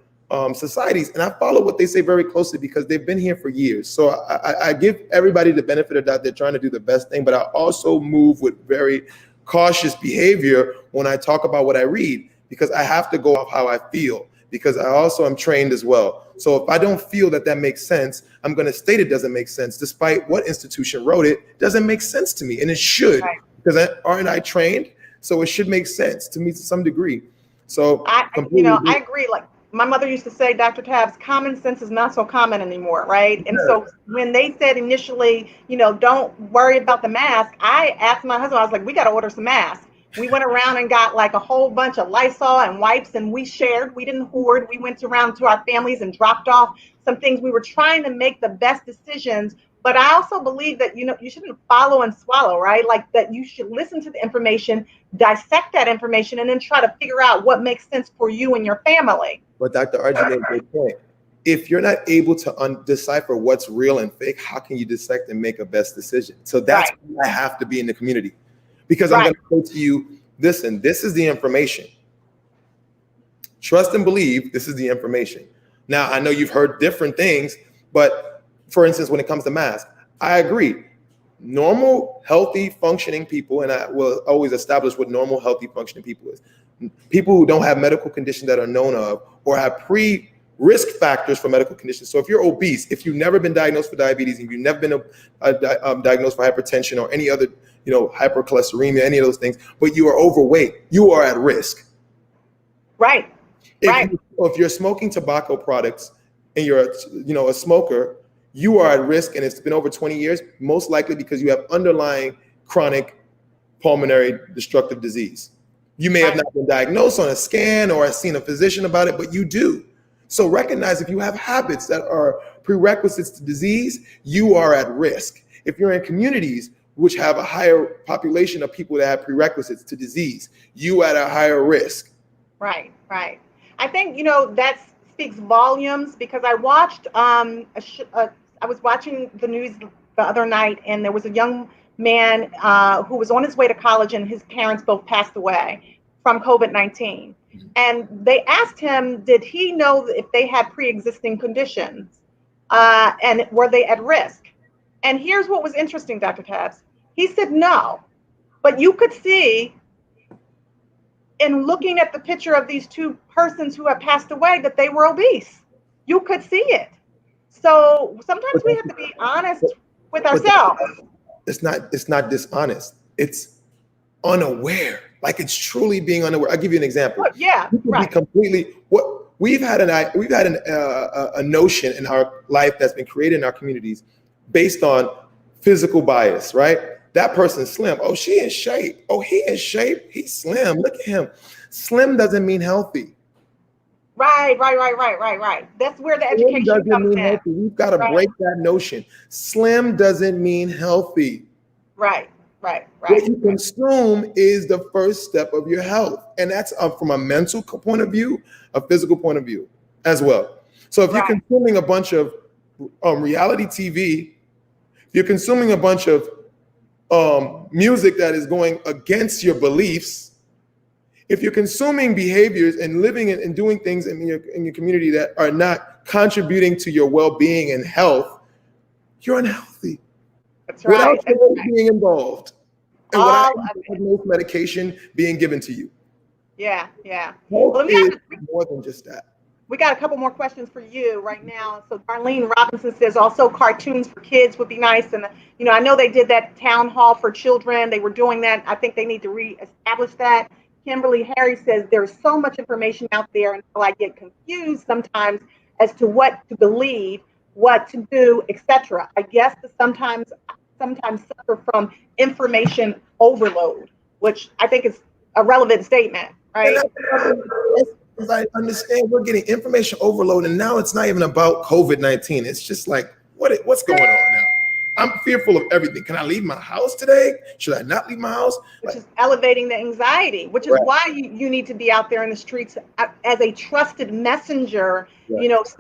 societies, and I follow what they say very closely because they've been here for years. So I give everybody the benefit of that. They're trying to do the best thing, but I also move with very cautious behavior when I talk about what I read, because I have to go off how I feel, because I also am trained as well. So if I don't feel that makes sense, I'm going to state it doesn't make sense, despite what institution wrote it. It doesn't make sense to me, and it should, because aren't I trained? So it should make sense to me to some degree. So I agree. Like my mother used to say, Dr. Tabbs, common sense is not so common anymore, right? And so when they said initially, don't worry about the mask, I asked my husband, I was like, we got to order some masks. We went around and got like a whole bunch of Lysol and wipes, and we shared. We didn't hoard. We went around to our families and dropped off some things. We were trying to make the best decisions. But I also believe that, you shouldn't follow and swallow, right? Like that you should listen to the information, dissect that information, and then try to figure out what makes sense for you and your family. But Dr. Arjun made a great point. If you're not able to decipher what's real and fake, how can you dissect and make a best decision? So that's why I have to be in the community, because I'm going to say to you, listen, this is the information. Trust and believe this is the information. Now, I know you've heard different things, but for instance, when it comes to masks, I agree. Normal, healthy, functioning people, and I will always establish what normal, healthy, functioning people is. People who don't have medical conditions that are known of, or have pre-risk factors for medical conditions. So if you're obese, if you've never been diagnosed for diabetes, if you've never been diagnosed for hypertension or any other, hypercholesteremia, any of those things, but you are overweight, you are at risk. Right. If you're smoking tobacco products and you're, a smoker, you are at risk, and it's been over 20 years, most likely because you have underlying chronic pulmonary destructive disease. You may have not been diagnosed on a scan or seen a physician about it, but you do. So recognize if you have habits that are prerequisites to disease, you are at risk. If you're in communities which have a higher population of people that have prerequisites to disease, you at a higher risk. Right. I think, that speaks volumes, because I watched I was watching the news the other night, and there was a young man who was on his way to college, and his parents both passed away from COVID-19. And they asked him, did he know if they had pre-existing conditions and were they at risk? And here's what was interesting, Dr. Tabbs. He said no, but you could see in looking at the picture of these two persons who have passed away that they were obese. You could see it. So sometimes we have to be honest with ourselves. It's not dishonest. It's unaware. Like, it's truly being unaware. I'll give you an example. We've had a notion in our life that's been created in our communities based on physical bias, right? That person's slim. Oh, she in shape. Oh, he in shape. He's slim. Look at him. Slim doesn't mean healthy. Right. That's where the education comes in. Healthy. We've got to break that notion. Slim doesn't mean healthy. Right. Right. What you consume is the first step of your health. And that's from a mental point of view, a physical point of view as well. So if you're consuming a bunch of reality TV, you're consuming a bunch of music that is going against your beliefs, if you're consuming behaviors and living and doing things in your community that are not contributing to your well-being and health, you're unhealthy. That's right. Without being involved. And without most medication being given to you. Yeah. Health is more than just that. We got a couple more questions for you right now. So Darlene Robinson says also cartoons for kids would be nice. And, I know they did that town hall for children. They were doing that. I think they need to reestablish that. Kimberly Harry says there's so much information out there until I get confused sometimes as to what to believe, what to do, etc. I guess that sometimes suffer from information overload, which I think is a relevant statement, right? Because I understand we're getting information overload, and now it's not even about COVID-19. It's just like, what's going on now? I'm fearful of everything. Can I leave my house today? Should I not leave my house? Which is elevating the anxiety, which is why you need to be out there in the streets as a trusted messenger,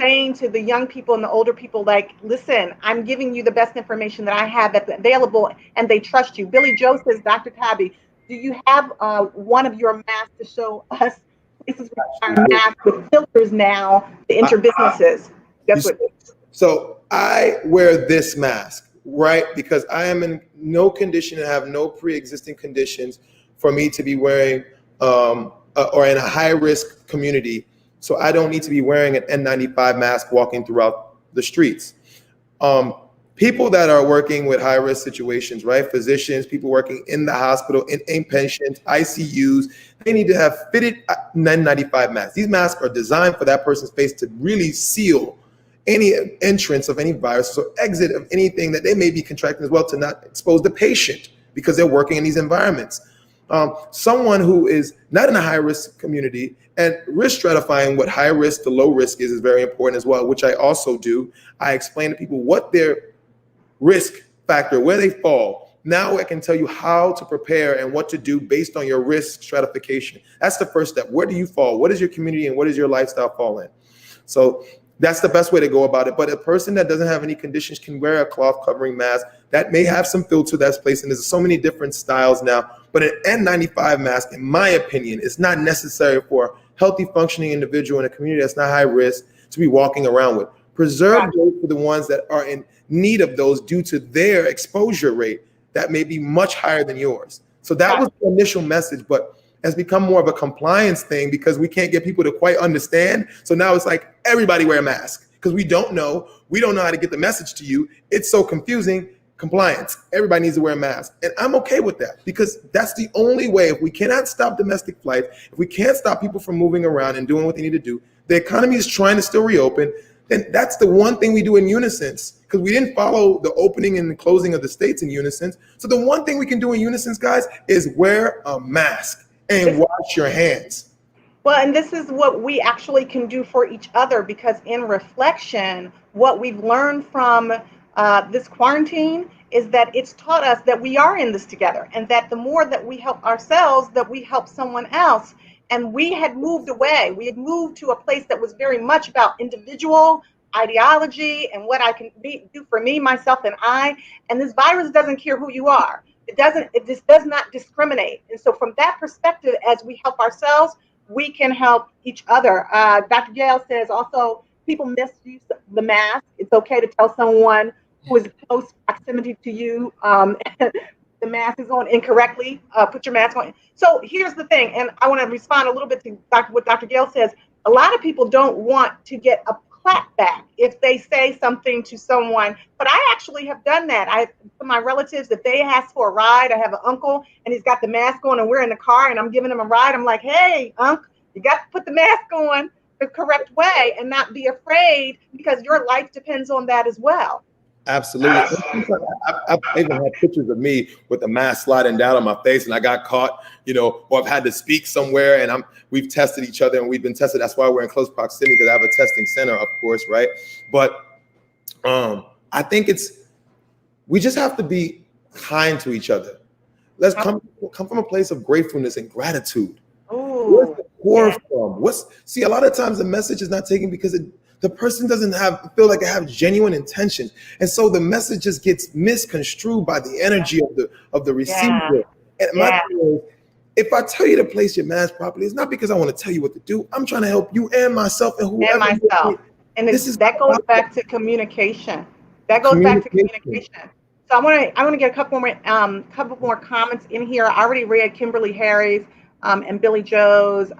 saying to the young people and the older people, like, listen, I'm giving you the best information that I have that's available, and they trust you. Billy Joe says, Dr. Tabi, do you have one of your masks to show us places require masks with filters now to enter businesses? Guess what? So I wear this mask, right? Because I am in no condition and have no pre-existing conditions for me to be wearing or in a high-risk community. So I don't need to be wearing an N95 mask walking throughout the streets. People that are working with high-risk situations, right? Physicians, people working in the hospital, in inpatients, ICUs, they need to have fitted N95 masks. These masks are designed for that person's face to really seal any entrance of any virus or exit of anything that they may be contracting as well, to not expose the patient because they're working in these environments. Someone who is not in a high-risk community, and risk stratifying what high risk to low risk is very important as well, which I also do. I explain to people what their risk factor, where they fall. Now I can tell you how to prepare and what to do based on your risk stratification. That's the first step. Where do you fall? What is your community and what is your lifestyle fall in? So that's the best way to go about it. But a person that doesn't have any conditions can wear a cloth covering mask that may have some filter that's placed in. There's so many different styles now. But an N95 mask, in my opinion, is not necessary for a healthy, functioning individual in a community that's not high risk to be walking around with. Preserve those for the ones that are in need of those due to their exposure rate that may be much higher than yours. So that was the initial message, but has become more of a compliance thing because we can't get people to quite understand. So now it's like everybody wear a mask because we don't know how to get the message to you. It's so confusing. Compliance. Everybody needs to wear a mask. And I'm okay with that because that's the only way. If we cannot stop domestic flight, if we can't stop people from moving around and doing what they need to do, the economy is trying to still reopen, then that's the one thing we do in unison, because we didn't follow the opening and the closing of the states in unison. So the one thing we can do in unison, guys, is wear a mask and wash your hands. Well, and this is what we actually can do for each other, because in reflection, what we've learned from this quarantine is that it's taught us that we are in this together, and that the more that we help ourselves, that we help someone else. And we had moved away. We had moved to a place that was very much about individual ideology and what I can do for me, myself, and I. And this virus doesn't care who you are. It just does not discriminate. And so from that perspective, as we help ourselves, we can help each other. Dr. Gale says also, people misuse the mask. It's okay to tell someone who is in close proximity to you the mask is on incorrectly, put your mask on. So here's the thing, and I want to respond a little bit to what Dr. Gale says. A lot of people don't want to get a clap back if they say something to someone, but I actually have done that. For my relatives, if they ask for a ride, I have an uncle and he's got the mask on and we're in the car and I'm giving him a ride. I'm like, hey, uncle, you got to put the mask on the correct way and not be afraid, because your life depends on that as well. Absolutely. I've even had pictures of me with the mask sliding down on my face and I got caught, or I've had to speak somewhere and we've tested each other and we've been tested. That's why we're in close proximity, because I have a testing center, of course, right? But I think we just have to be kind to each other. Let's come from a place of gratefulness and gratitude. Ooh, Where's the core from? See, a lot of times the message is not taken because the person doesn't feel like they have genuine intentions, and so the message just gets misconstrued by the energy of the receiver. And my thing is, if I tell you to place your mask properly, it's not because I want to tell you what to do. I'm trying to help you and myself and whoever. And that goes back to communication. That goes back to communication. So I want to get a couple more comments in here. I already read Kimberly Harry's and Billy Joe's.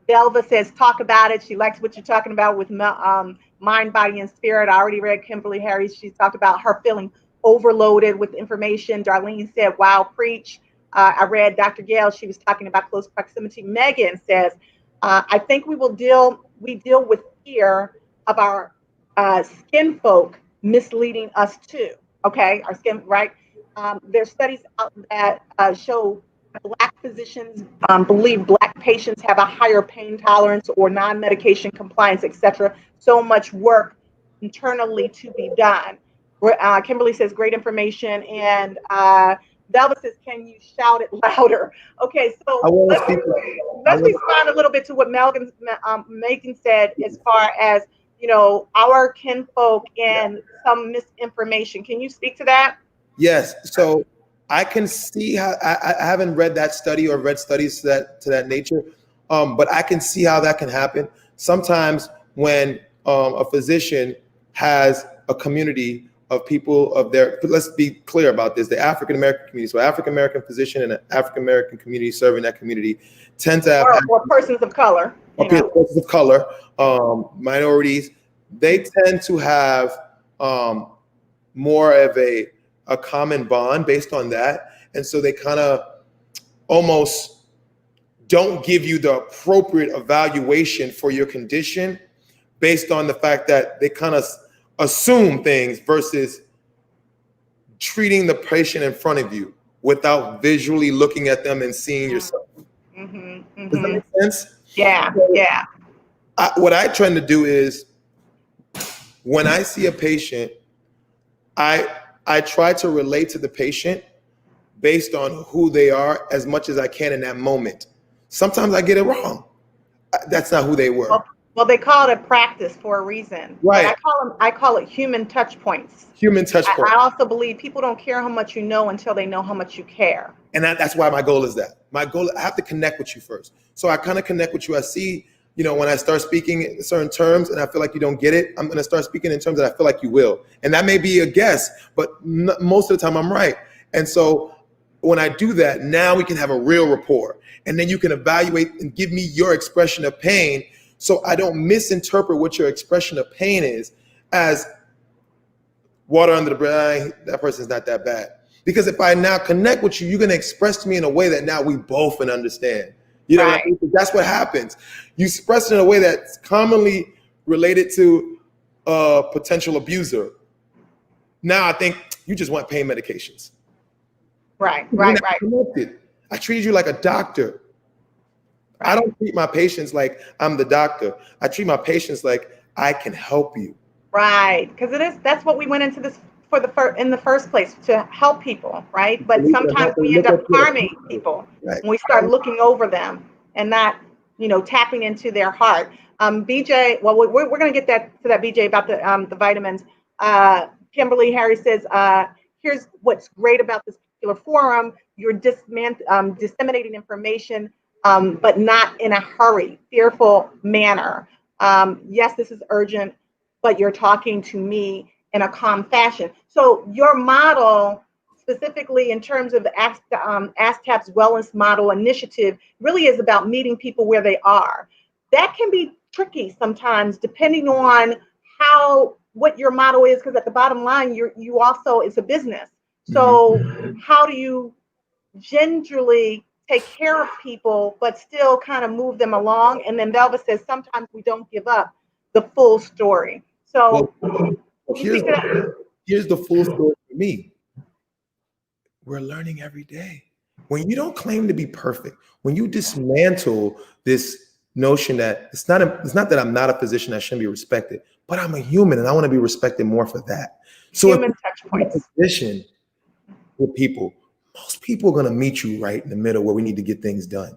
Belva says, talk about it. She likes what you're talking about with mind, body, and spirit. I already read Kimberly Harry's. She talked about her feeling overloaded with information. Darlene said, wow, preach. I read Dr. Gale. She was talking about close proximity. Megan says, I think we deal with fear of our skin folk misleading us too. Okay, our skin, right? There's studies out that show Black physicians believe Black patients have a higher pain tolerance or non-medication compliance, etc. So much work internally to be done. Kimberly says, great information. And Delva says, can you shout it louder? Okay, so let's respond a little bit to what Megan said as far as, our kinfolk and some misinformation. Can you speak to that? Yes. So I can see how I haven't read that study or read studies to that nature, but I can see how that can happen. Sometimes when a physician has a community of people let's be clear about this, the African American community. So African American physician and an African American community serving that community tend to have or persons of color. Persons of color, minorities. They tend to have more of a common bond based on that. And so they kind of almost don't give you the appropriate evaluation for your condition based on the fact that they kind of assume things versus treating the patient in front of you without visually looking at them and seeing yourself. Does that make sense? Yeah, yeah. What I try to do is when I see a patient, I try to relate to the patient based on who they are as much as I can in that moment. Sometimes I get it wrong. That's not who they were. Well, they call it a practice for a reason. Right. I call it human touch points. Human touch points. I also believe people don't care how much you know until they know how much you care. And that's why my goal is that. My goal, I have to connect with you first. So I kind of connect with you. I see, when I start speaking in certain terms and I feel like you don't get it, I'm going to start speaking in terms that I feel like you will. And that may be a guess, but most of the time I'm right. And so when I do that, now we can have a real rapport. And then you can evaluate and give me your expression of pain so I don't misinterpret what your expression of pain is as water under the bridge. That person's not that bad. Because if I now connect with you, you're going to express to me in a way that now we both can understand. Right. That's what happens. You express it in a way that's commonly related to a potential abuser. Now I think you just want pain medications. Right. Connected. I treated you like a doctor. I don't treat my patients like I'm the doctor. I treat my patients like I can help you. Right, because that's what we went into this in the first place, to help people, right? But sometimes we end up harming people when we start looking over them and not, tapping into their heart. BJ, well, we're going to get to that, BJ, about the vitamins. Kimberly Harry says, here's what's great about this particular forum. You're disseminating information, but not in a hurry, fearful manner. Yes, this is urgent, but you're talking to me in a calm fashion. So your model, specifically in terms of ASTAP's Wellness Model Initiative, really is about meeting people where they are. That can be tricky sometimes, depending on what your model is, because at the bottom line, you also, it's a business. So how do you gingerly take care of people, but still kind of move them along? And then Velva says, sometimes we don't give up the full story. So here's the full story for me. We're learning every day. When you don't claim to be perfect, when you dismantle this notion that it's not that I'm not a physician, I shouldn't be respected, but I'm a human and I want to be respected more for that. So human touch points. Position with people, most people are going to meet you right in the middle where we need to get things done.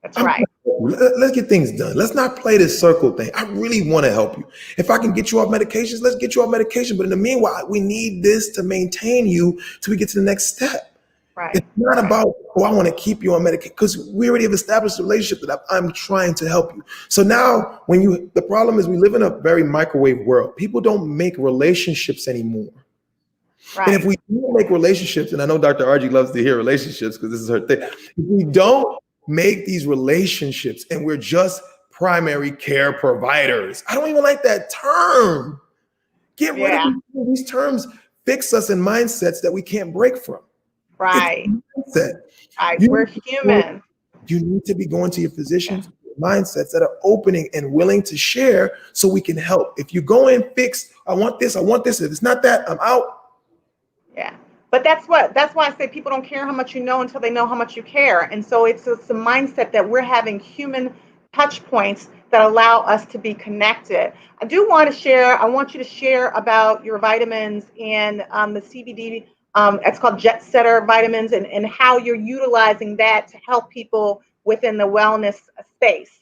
That's right. Let's get things done. Let's not play this circle thing. I really want to help you. If I can get you off medications, let's get you off medication. But in the meanwhile, we need this to maintain you till we get to the next step. Right. It's not about, I want to keep you on medication, because we already have established a relationship that I'm trying to help you. So now the problem is we live in a very microwave world. People don't make relationships anymore. Right. And if we do make relationships, and I know Dr. Argy loves to hear relationships because this is her thing. If we don't make these relationships and we're just primary care providers, I don't even like that term. Get rid of these terms. Fix us in mindsets that we can't break from. Right. Right. We're human. You need to be going to your physicians, mindsets that are opening and willing to share so we can help. If you go in fixed, I want this. If it's not that, I'm out. Yeah. But that's why I say people don't care how much you know until they know how much you care. And so it's a mindset that we're having human touch points that allow us to be connected. I want you to share about your vitamins and the CBD. It's called Jetsetter vitamins, and how you're utilizing that to help people within the wellness space.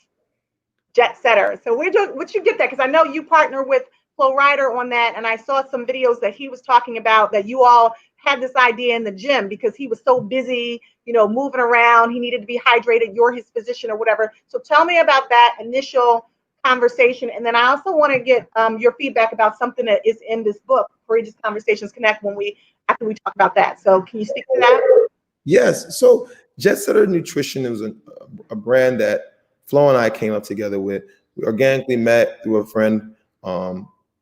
Jetsetter. So would you get that? Because I know you partner with Flo Rida on that, and I saw some videos that he was talking about that you all had this idea in the gym because he was so busy, moving around. He needed to be hydrated. You're his physician or whatever. So tell me about that initial conversation. And then I also want to get your feedback about something that is in this book, Courageous Conversations Connect, after we talk about that. So can you speak to that? Yes. So Jetsetter Nutrition is a brand that Flo and I came up together with. We organically met through a friend,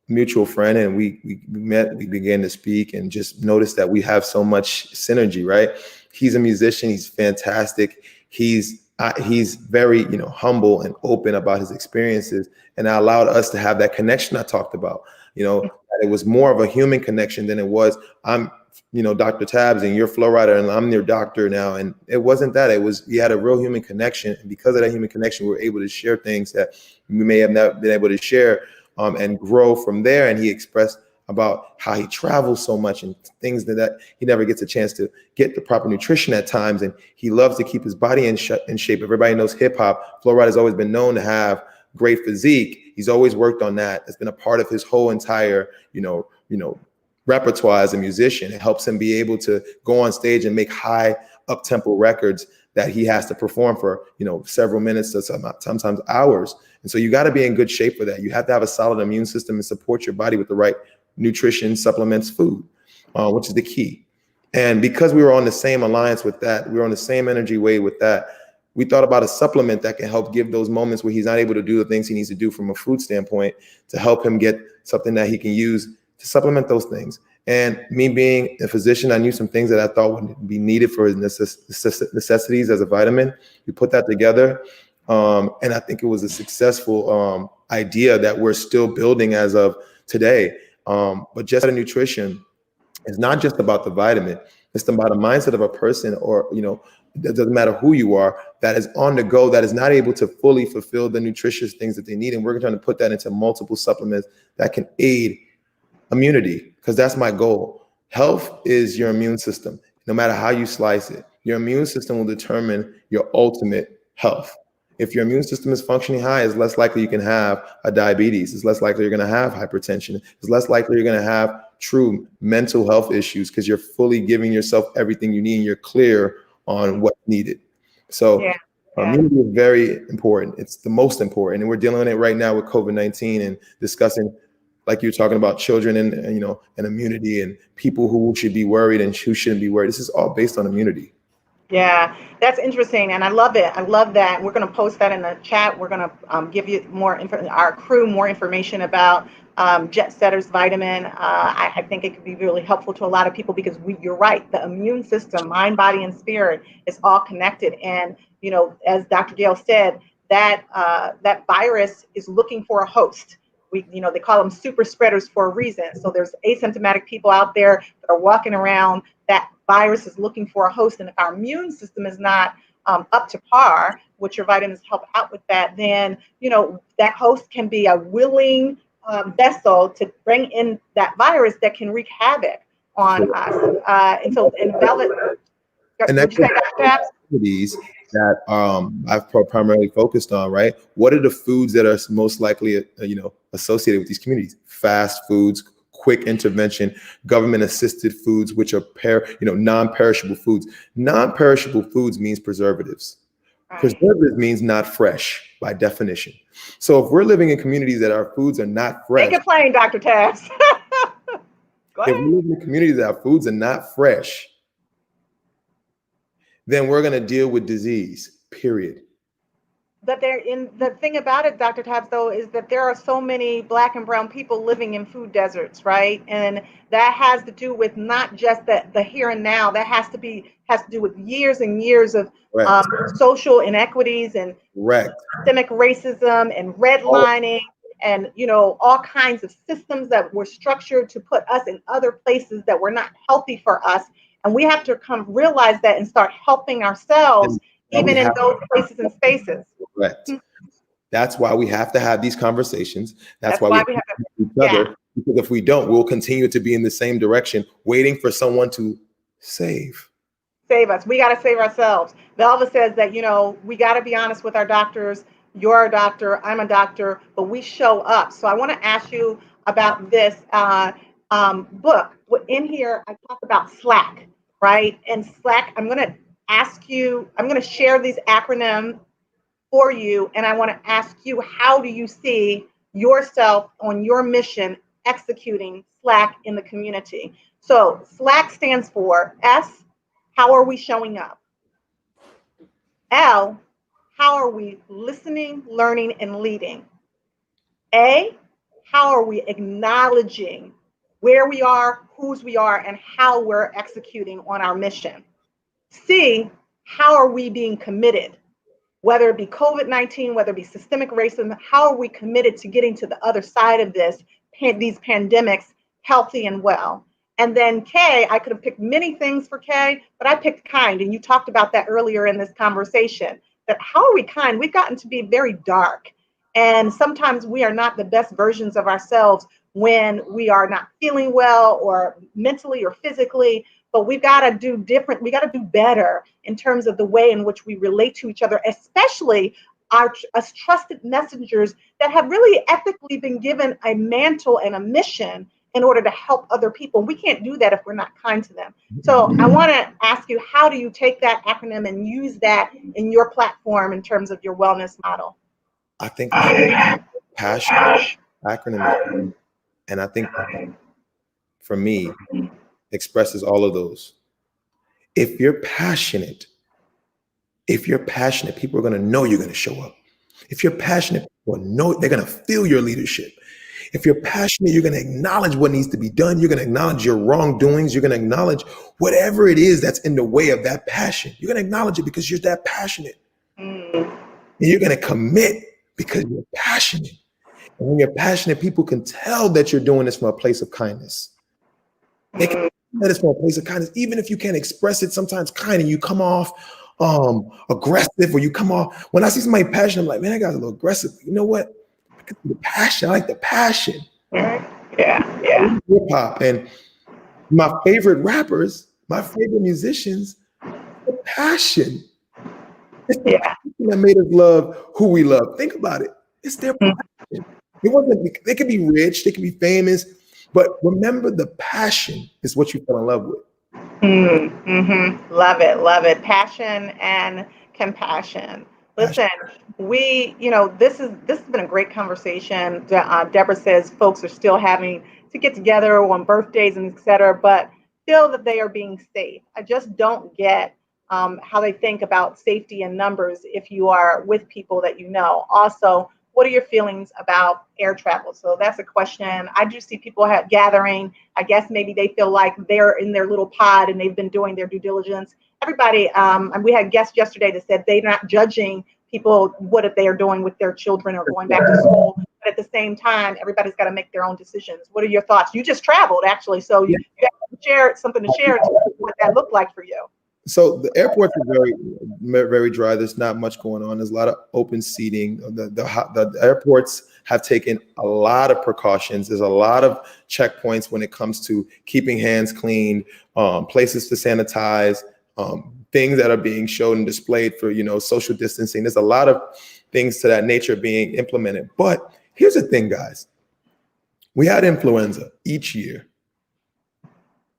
mutual friend, and we met, we began to speak and just noticed that we have so much synergy, right? He's a musician. He's fantastic. He's very, humble and open about his experiences, and that allowed us to have that connection I talked about. That it was more of a human connection than it was, I'm, Dr. Tabs and you're Flo Rida and I'm your doctor now. And it wasn't that. It was, we had a real human connection. And because of that human connection, we were able to share things that we may have not been able to share and grow from there. And he expressed about how he travels so much and things that he never gets a chance to get the proper nutrition at times. And he loves to keep his body in shape. Everybody knows hip hop. Flo Rida has always been known to have great physique. He's always worked on that. It's been a part of his whole entire, repertoire as a musician. It helps him be able to go on stage and make high up-tempo records that he has to perform for, several minutes to sometimes hours. And so you got to be in good shape for that. You have to have a solid immune system and support your body with the right nutrition, supplements, food, which is the key. And because we were on the same alliance with that, we were on the same energy wave with that, we thought about a supplement that can help give those moments where he's not able to do the things he needs to do from a food standpoint to help him get something that he can use to supplement those things. And me being a physician, I knew some things that I thought would be needed for his necessities as a vitamin. We put that together. And I think it was a successful idea that we're still building as of today. But Jetsetter Nutrition is not just about the vitamin. It's about a mindset of a person, or, it doesn't matter who you are, that is on the go, that is not able to fully fulfill the nutritious things that they need. And we're trying to put that into multiple supplements that can aid immunity, because that's my goal. Health is your immune system. No matter how you slice it, your immune system will determine your ultimate health. If your immune system is functioning high, it's less likely you can have a diabetes. It's less likely you're going to have hypertension. It's less likely you're going to have true mental health issues, because you're fully giving yourself everything you need and you're clear on what's needed. So immunity is very important. It's the most important. And we're dealing with it right now with COVID-19 and discussing, like you're talking about, children and and immunity, and people who should be worried and who shouldn't be worried. This is all based on immunity. Yeah, that's interesting, and I love it. I love that. We're going to post that in the chat. We're going to give you our crew more information about Jetsetter's vitamin. I think it could be really helpful to a lot of people, because you're right. The immune system, mind, body, and spirit is all connected. And as Dr. Gale said, that virus is looking for a host. They call them super spreaders for a reason. So there's asymptomatic people out there that are walking around. That virus is looking for a host. And if our immune system is not up to par, which your vitamins help out with that, then, that host can be a willing vessel to bring in that virus that can wreak havoc on us. And Would you say, Dr. Tabs? activities that I've primarily focused on, right? What are the foods that are most likely, associated with these communities? Fast foods, quick intervention, government-assisted foods, which are non-perishable foods. Non-perishable foods means preservatives. Right. Preservative means not fresh by definition. So if we're living in communities that our foods are not fresh, make it plain, Dr. Tabs. Go if ahead. we live in communities that our foods are not fresh, then we're going to deal with disease, period. But the thing about it, Dr. Tabs, though, is that there are so many Black and brown people living in food deserts, right? And that has to do with not just the here and now. That has to do with years and years of social inequities and systemic racism and redlining and all kinds of systems that were structured to put us in other places that were not healthy for us. And we have to realize that and start helping ourselves, even in those places and spaces. Correct. That's why we have to have these conversations. That's why we have to help each other. Because if we don't, we'll continue to be in the same direction, waiting for someone to save us. We got to save ourselves. Velva says that, we got to be honest with our doctors. You're a doctor, I'm a doctor, but we show up. So I want to ask you about this book. In here, I talk about Slack, right? And Slack, I'm going to share these acronyms for you. And I want to ask you, how do you see yourself on your mission executing Slack in the community? So Slack stands for S, how are we showing up? L, how are we listening, learning, and leading? A, how are we acknowledging where we are, whose we are, and how we're executing on our mission? C, how are we being committed? Whether it be COVID-19, whether it be systemic racism, how are we committed to getting to the other side of these pandemics healthy and well? And then K, I could have picked many things for K, but I picked kind. And you talked about that earlier in this conversation, that how are we kind? We've gotten to be very dark. And sometimes we are not the best versions of ourselves when we are not feeling well or mentally or physically, but we've got to do different. We got to do better in terms of the way in which we relate to each other, especially us trusted messengers that have really ethically been given a mantle and a mission in order to help other people. We can't do that if we're not kind to them. So I want to ask you, how do you take that acronym and use that in your platform in terms of your wellness model? I think passion acronym, and I think for me expresses all of those. If you're passionate, people are going to know you're going to show up. If you're passionate, people know they're going to feel your leadership. If you're passionate, you're going to acknowledge what needs to be done. You're going to acknowledge your wrongdoings. You're going to acknowledge whatever it is that's in the way of that passion. You're going to acknowledge it because you're that passionate. And you're going to commit because you're passionate. And when you're passionate, people can tell that you're doing this from a place of kindness. They can tell that it's from a place of kindness, even if you can't express it sometimes kind and you come off aggressive, or you come off. When I see somebody passionate, I'm like, man, that guy's a little aggressive. You know what? The passion. I like the passion. Yeah. Hip hop and my favorite rappers, my favorite musicians, the passion. It's the passion that made us love who we love. Think about it. It's their passion. They could be rich, they could be famous, but remember, the passion is what you fell in love with. Love it. Passion and compassion. Listen, this has been a great conversation. Deborah says folks are still having to get together on birthdays and et cetera, but feel that they are being safe. I just don't get how they think about safety in numbers if you are with people that you know. Also, what are your feelings about air travel? So that's a question. I do see people gathering. I guess maybe they feel like they're in their little pod and they've been doing their due diligence. Everybody, and we had guests yesterday that said they're not judging people what if they are doing with their children or going back to school. But at the same time, everybody's got to make their own decisions. What are your thoughts? You just traveled, actually, so you have something to share what that looked like for you. So the airports are very, very dry. There's not much going on. There's a lot of open seating. The airports have taken a lot of precautions. There's a lot of checkpoints when it comes to keeping hands clean, places to sanitize, things that are being shown and displayed for, social distancing. There's a lot of things to that nature being implemented. But here's the thing, guys. We had influenza each year.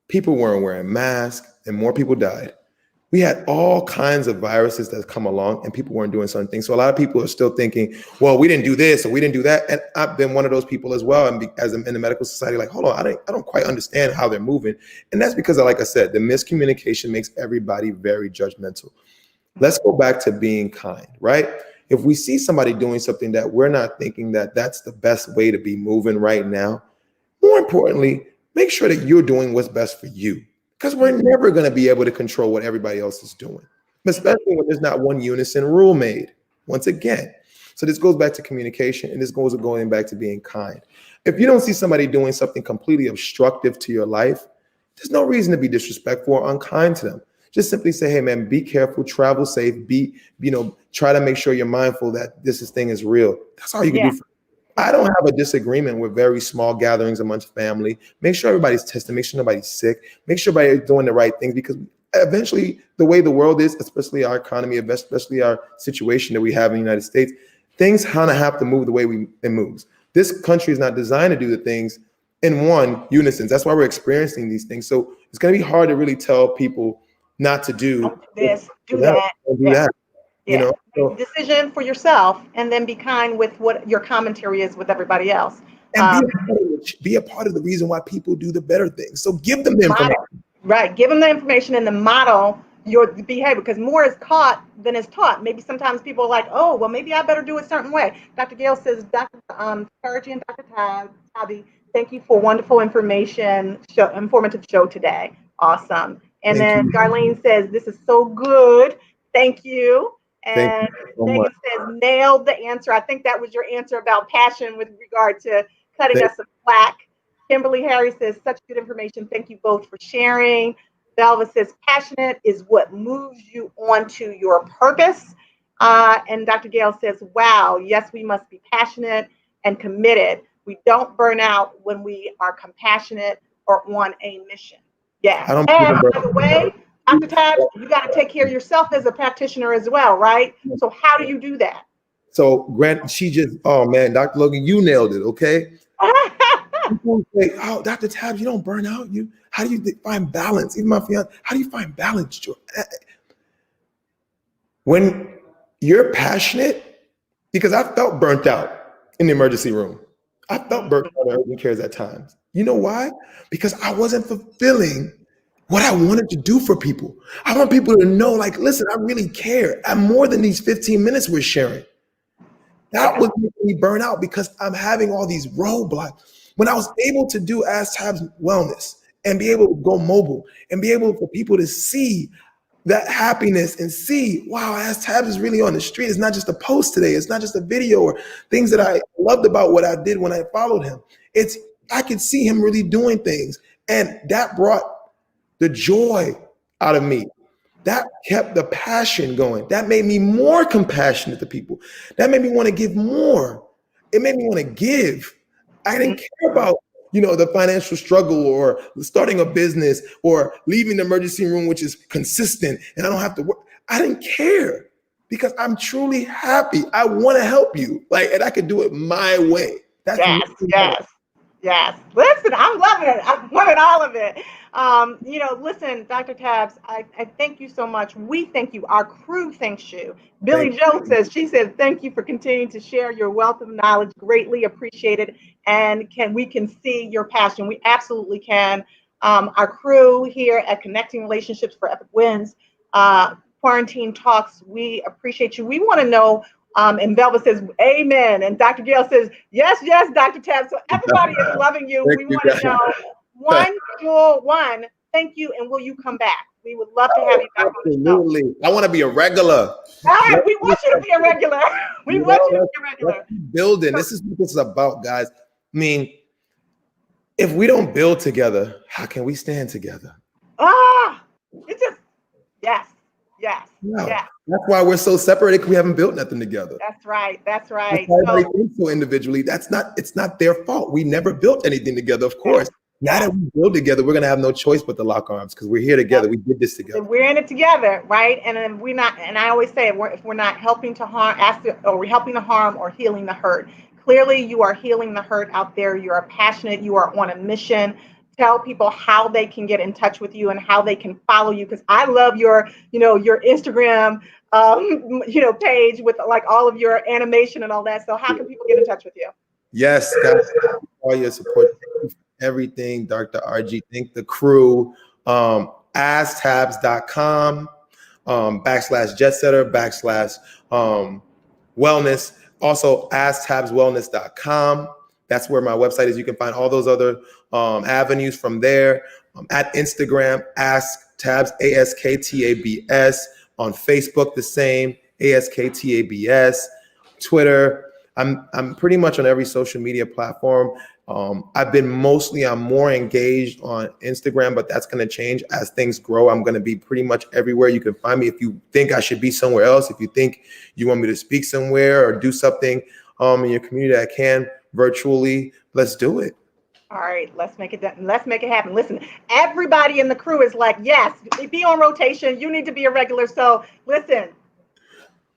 People weren't wearing masks and more people died. We had all kinds of viruses that come along and people weren't doing certain things. So a lot of people are still thinking, well, we didn't do this or we didn't do that. And I've been one of those people as well. And as in the medical society, like, hold on, I don't quite understand how they're moving. And that's because, like I said, the miscommunication makes everybody very judgmental. Let's go back to being kind, right? If we see somebody doing something that we're not thinking that that's the best way to be moving right now, more importantly, make sure that you're doing what's best for you. Because we're never going to be able to control what everybody else is doing, especially when there's not one unison rule made, once again. So this goes back to communication, and this goes going back to being kind. If you don't see somebody doing something completely obstructive to your life, there's no reason to be disrespectful or unkind to them. Just simply say, hey, man, be careful, travel safe, try to make sure you're mindful that this thing is real. That's all you can do for I don't have a disagreement with very small gatherings amongst family. Make sure everybody's tested. Make sure nobody's sick. Make sure everybody's doing the right things, because eventually the way the world is, especially our economy, especially our situation that we have in the United States, things kind of have to move the way it moves. This country is not designed to do the things in one unison. That's why we're experiencing these things. So it's going to be hard to really tell people not to do this, do that. Yeah. Make a decision for yourself and then be kind with what your commentary is with everybody else. And be a part of the reason why people do the better things. So give them the information. Right. Give them the information and the model your behavior, because more is caught than is taught. Maybe sometimes people are like, oh, well, maybe I better do it a certain way. Dr. Gale says, Dr. Karaji and Dr. Tabi, thank you for wonderful informative show today. Awesome. And then Darlene says, this is so good. Thank you. And Megan says, nailed the answer. I think that was your answer about passion with regard to cutting us some slack. Kimberly Harry says, such good information. Thank you both for sharing. Velva says, passionate is what moves you onto your purpose. And Dr. Gale says, wow, yes, we must be passionate and committed. We don't burn out when we are compassionate or on a mission. Yeah. And by the way, Dr. Tabi, you got to take care of yourself as a practitioner as well, right? So how do you do that? So Grant, oh man, Dr. Logan, you nailed it, okay? People say, oh, Dr. Tabi, you don't burn out. How do you find balance? Even my fiance, how do you find balance, Joy? When you're passionate, because I felt burnt out in the emergency room. I felt burnt out in urgent cares at times. You know why? Because I wasn't fulfilling what I wanted to do for people. I want people to know, like, listen, I really care. I'm more than these 15 minutes we're sharing. That was making me burn out because I'm having all these roadblocks. When I was able to do Ask Tabs Wellness and be able to go mobile and be able for people to see that happiness and see, wow, Ask Tabs is really on the street. It's not just a post today. It's not just a video or things that I loved about what I did when I followed him. I could see him really doing things. And that brought the joy out of me. That kept the passion going. That made me more compassionate to people. That made me want to give more. It made me want to give. I didn't care about, the financial struggle or starting a business or leaving the emergency room, which is consistent and I don't have to work. I didn't care because I'm truly happy. I want to help you. And I could do it my way. That's Yes. Listen, I'm loving it. I'm loving all of it. Listen, Dr. Tabs, I thank you so much. We thank you. Our crew thanks you. Billy Joe says, thank you for continuing to share your wealth of knowledge. Greatly appreciated. And we can see your passion. We absolutely can. Our crew here at Connecting Relationships for Epic Wins, Quarantine Talks, we appreciate you. We want to know, and Velva says, amen. And Dr. Gale says, yes, Dr. Tab. So everybody is loving you. We want to know, one, thank you. And will you come back? We would love to have you back on the show. Absolutely. I want to be a regular. All right, we want you to be a regular. Building. This is what this is about, guys. I mean, if we don't build together, how can we stand together? Yes. That's why we're so separated, because we haven't built nothing together. That's right. That's why everybody thinks so individually. It's not their fault. We never built anything together, of course. now that we build together, we're gonna have no choice but to lock arms because we're here together. We did this together. We're in it together, right? And then we're not. And I always say, if we're not helping to harm, or we're helping to harm or healing the hurt. Clearly, you are healing the hurt out there. You are passionate. You are on a mission. Tell people how they can get in touch with you and how they can follow you. Because I love your Instagram, page with like all of your animation and all that. So how can people get in touch with you? Yes, guys, all your support. Everything, Dr. RG. Thank the crew. AskTabs.com /Jetsetter /wellness. Also, AskTabsWellness.com. That's where my website is. You can find all those other avenues from there. At Instagram, AskTabs, ASKTABS. On Facebook, the same, ASKTABS. Twitter. I'm pretty much on every social media platform. I'm more engaged on Instagram, but that's going to change as things grow. I'm going to be pretty much everywhere. You can find me if you think I should be somewhere else. If you think you want me to speak somewhere or do something in your community that I can virtually, let's do it. All right, let's make it happen. Listen, everybody in the crew is like, yes, be on rotation. You need to be a regular. So listen,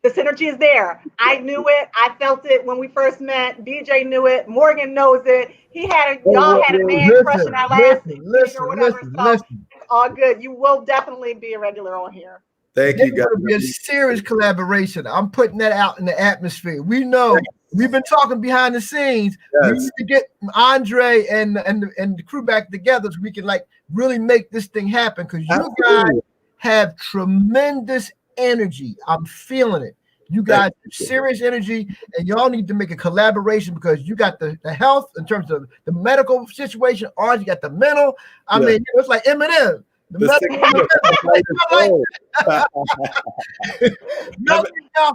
the synergy is there. I knew it. I felt it when we first met. BJ knew it. Morgan knows it. Y'all had a man crush in our last meeting or whatever. So it's all good. You will definitely be a regular on here. Thank you, guys. It's going to be a serious collaboration. I'm putting that out in the atmosphere. We know. We've been talking behind the scenes. Yes. We need to get Andre and the crew back together so we can like really make this thing happen because you guys have tremendous energy. I'm feeling it. You guys have serious energy, and y'all need to make a collaboration because you got the health in terms of the medical situation, or you got the mental. I mean, it's like Eminem. Melt your mouth,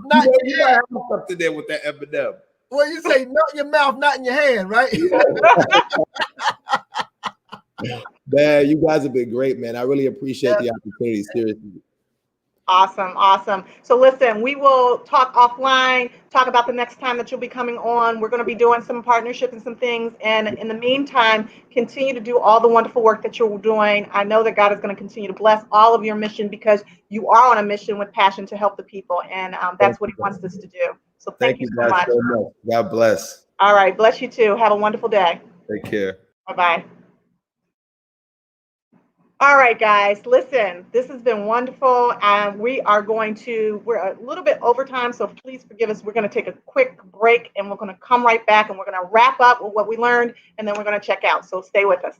not in your hand. Something there with that Eminem. Well, you say melt your mouth, not in your hand, right? Man, you guys have been great, man. I really appreciate the opportunity. Seriously. Awesome. So listen, we will talk offline, talk about the next time that you'll be coming on. We're going to be doing some partnership and some things. And in the meantime, continue to do all the wonderful work that you're doing. I know that God is going to continue to bless all of your mission because you are on a mission with passion to help the people. And that's what he wants us to do. So thank you so much. God bless. All right. Bless you too. Have a wonderful day. Take care. Bye-bye. All right, guys, listen, this has been wonderful. We're a little bit over time, so please forgive us. We're going to take a quick break and we're going to come right back and we're going to wrap up with what we learned and then we're going to check out. So stay with us.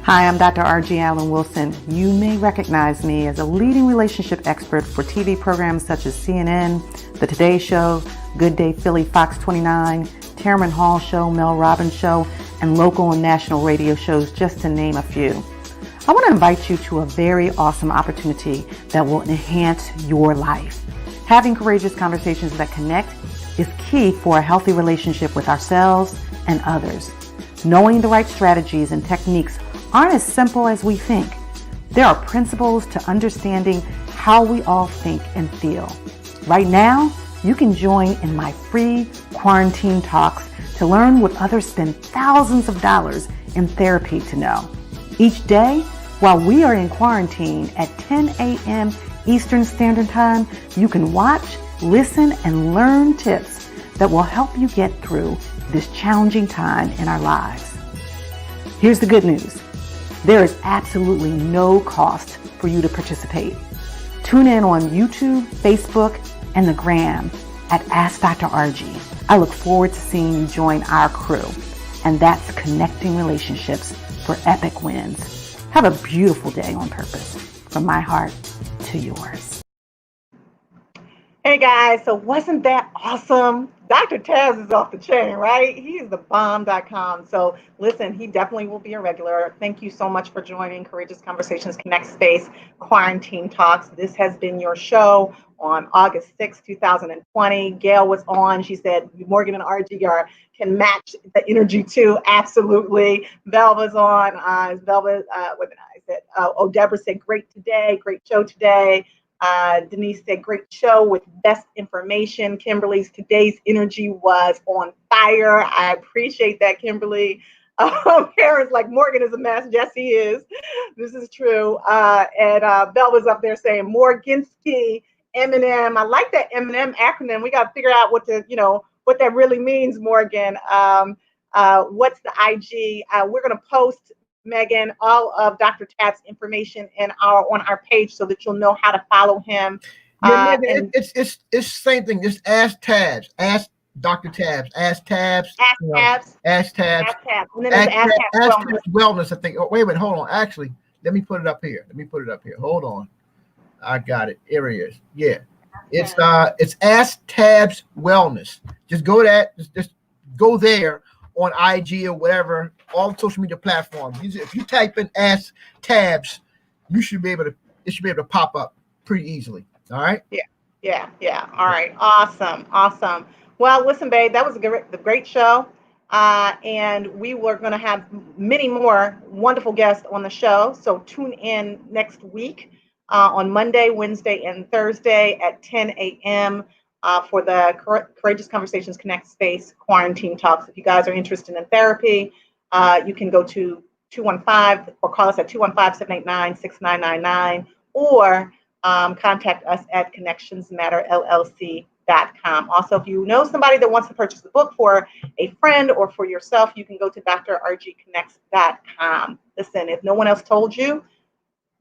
Hi, I'm Dr. RG Allen Wilson. You may recognize me as a leading relationship expert for TV programs such as CNN, The Today Show, Good Day Philly, Fox 29, Tairman Hall Show, Mel Robbins Show, and local and national radio shows, just to name a few. I want to invite you to a very awesome opportunity that will enhance your life. Having courageous conversations that connect is key for a healthy relationship with ourselves and others. Knowing the right strategies and techniques aren't as simple as we think. There are principles to understanding how we all think and feel. Right now, you can join in my free quarantine talks to learn what others spend thousands of dollars in therapy to know. Each day, while we are in quarantine at 10 a.m. Eastern Standard Time, you can watch, listen, and learn tips that will help you get through this challenging time in our lives. Here's the good news. There is absolutely no cost for you to participate. Tune in on YouTube, Facebook, and the Gram at Ask Dr. RG. I look forward to seeing you join our crew. And that's connecting relationships for epic wins. Have a beautiful day on purpose. From my heart to yours. Hey guys, so wasn't that awesome? Dr. Taz is off the chain, right? He is the bomb.com. So listen, he definitely will be a regular. Thank you so much for joining Courageous Conversations Connect Space Quarantine Talks. This has been your show on August 6, 2020. Gail was on. She said Morgan and RG can match the energy too. Absolutely. Velva's on. Deborah said, great show today. Denise said, great show with best information. Kimberly's today's energy was on fire. I appreciate that, Kimberly. Parents like, Morgan is a mess. Yes, he is. This is true. And Belle was up there saying Morginsky, Eminem. I like that Eminem acronym. We got to figure out what that really means, Morgan. What's the IG? We're going to post, Megan, all of Dr. Tab's information on our page so that you'll know how to follow him. Yeah, Megan, it's the same thing. Just ask Tabs. Ask Dr. Tabs. Ask Tabs. Ask Tabs. And then there's Ask Tabs Wellness, I think. Oh, wait, hold on. Actually, let me put it up here. Hold on. I got it. Here it is. Yeah. It's Ask Tabs Wellness. Just go just go there on IG or whatever, all social media platforms. If you type in Ask Tabs, it should be able to pop up pretty easily. All right. Yeah. All right. Awesome. Well, listen, babe, that was a great show. And we were going to have many more wonderful guests on the show. So tune in next week on Monday, Wednesday, and Thursday at 10 a.m. For the Courageous Conversations Connect Space Quarantine Talks. If you guys are interested in therapy, you can go to 215 or call us at 215-789-6999 or contact us at connectionsmatterllc.com. Also, if you know somebody that wants to purchase the book for a friend or for yourself, you can go to drrgconnects.com. Listen, if no one else told you,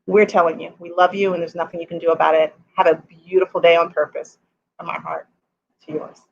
we're telling you. We love you, and there's nothing you can do about it. Have a beautiful day on purpose. From my heart to yours.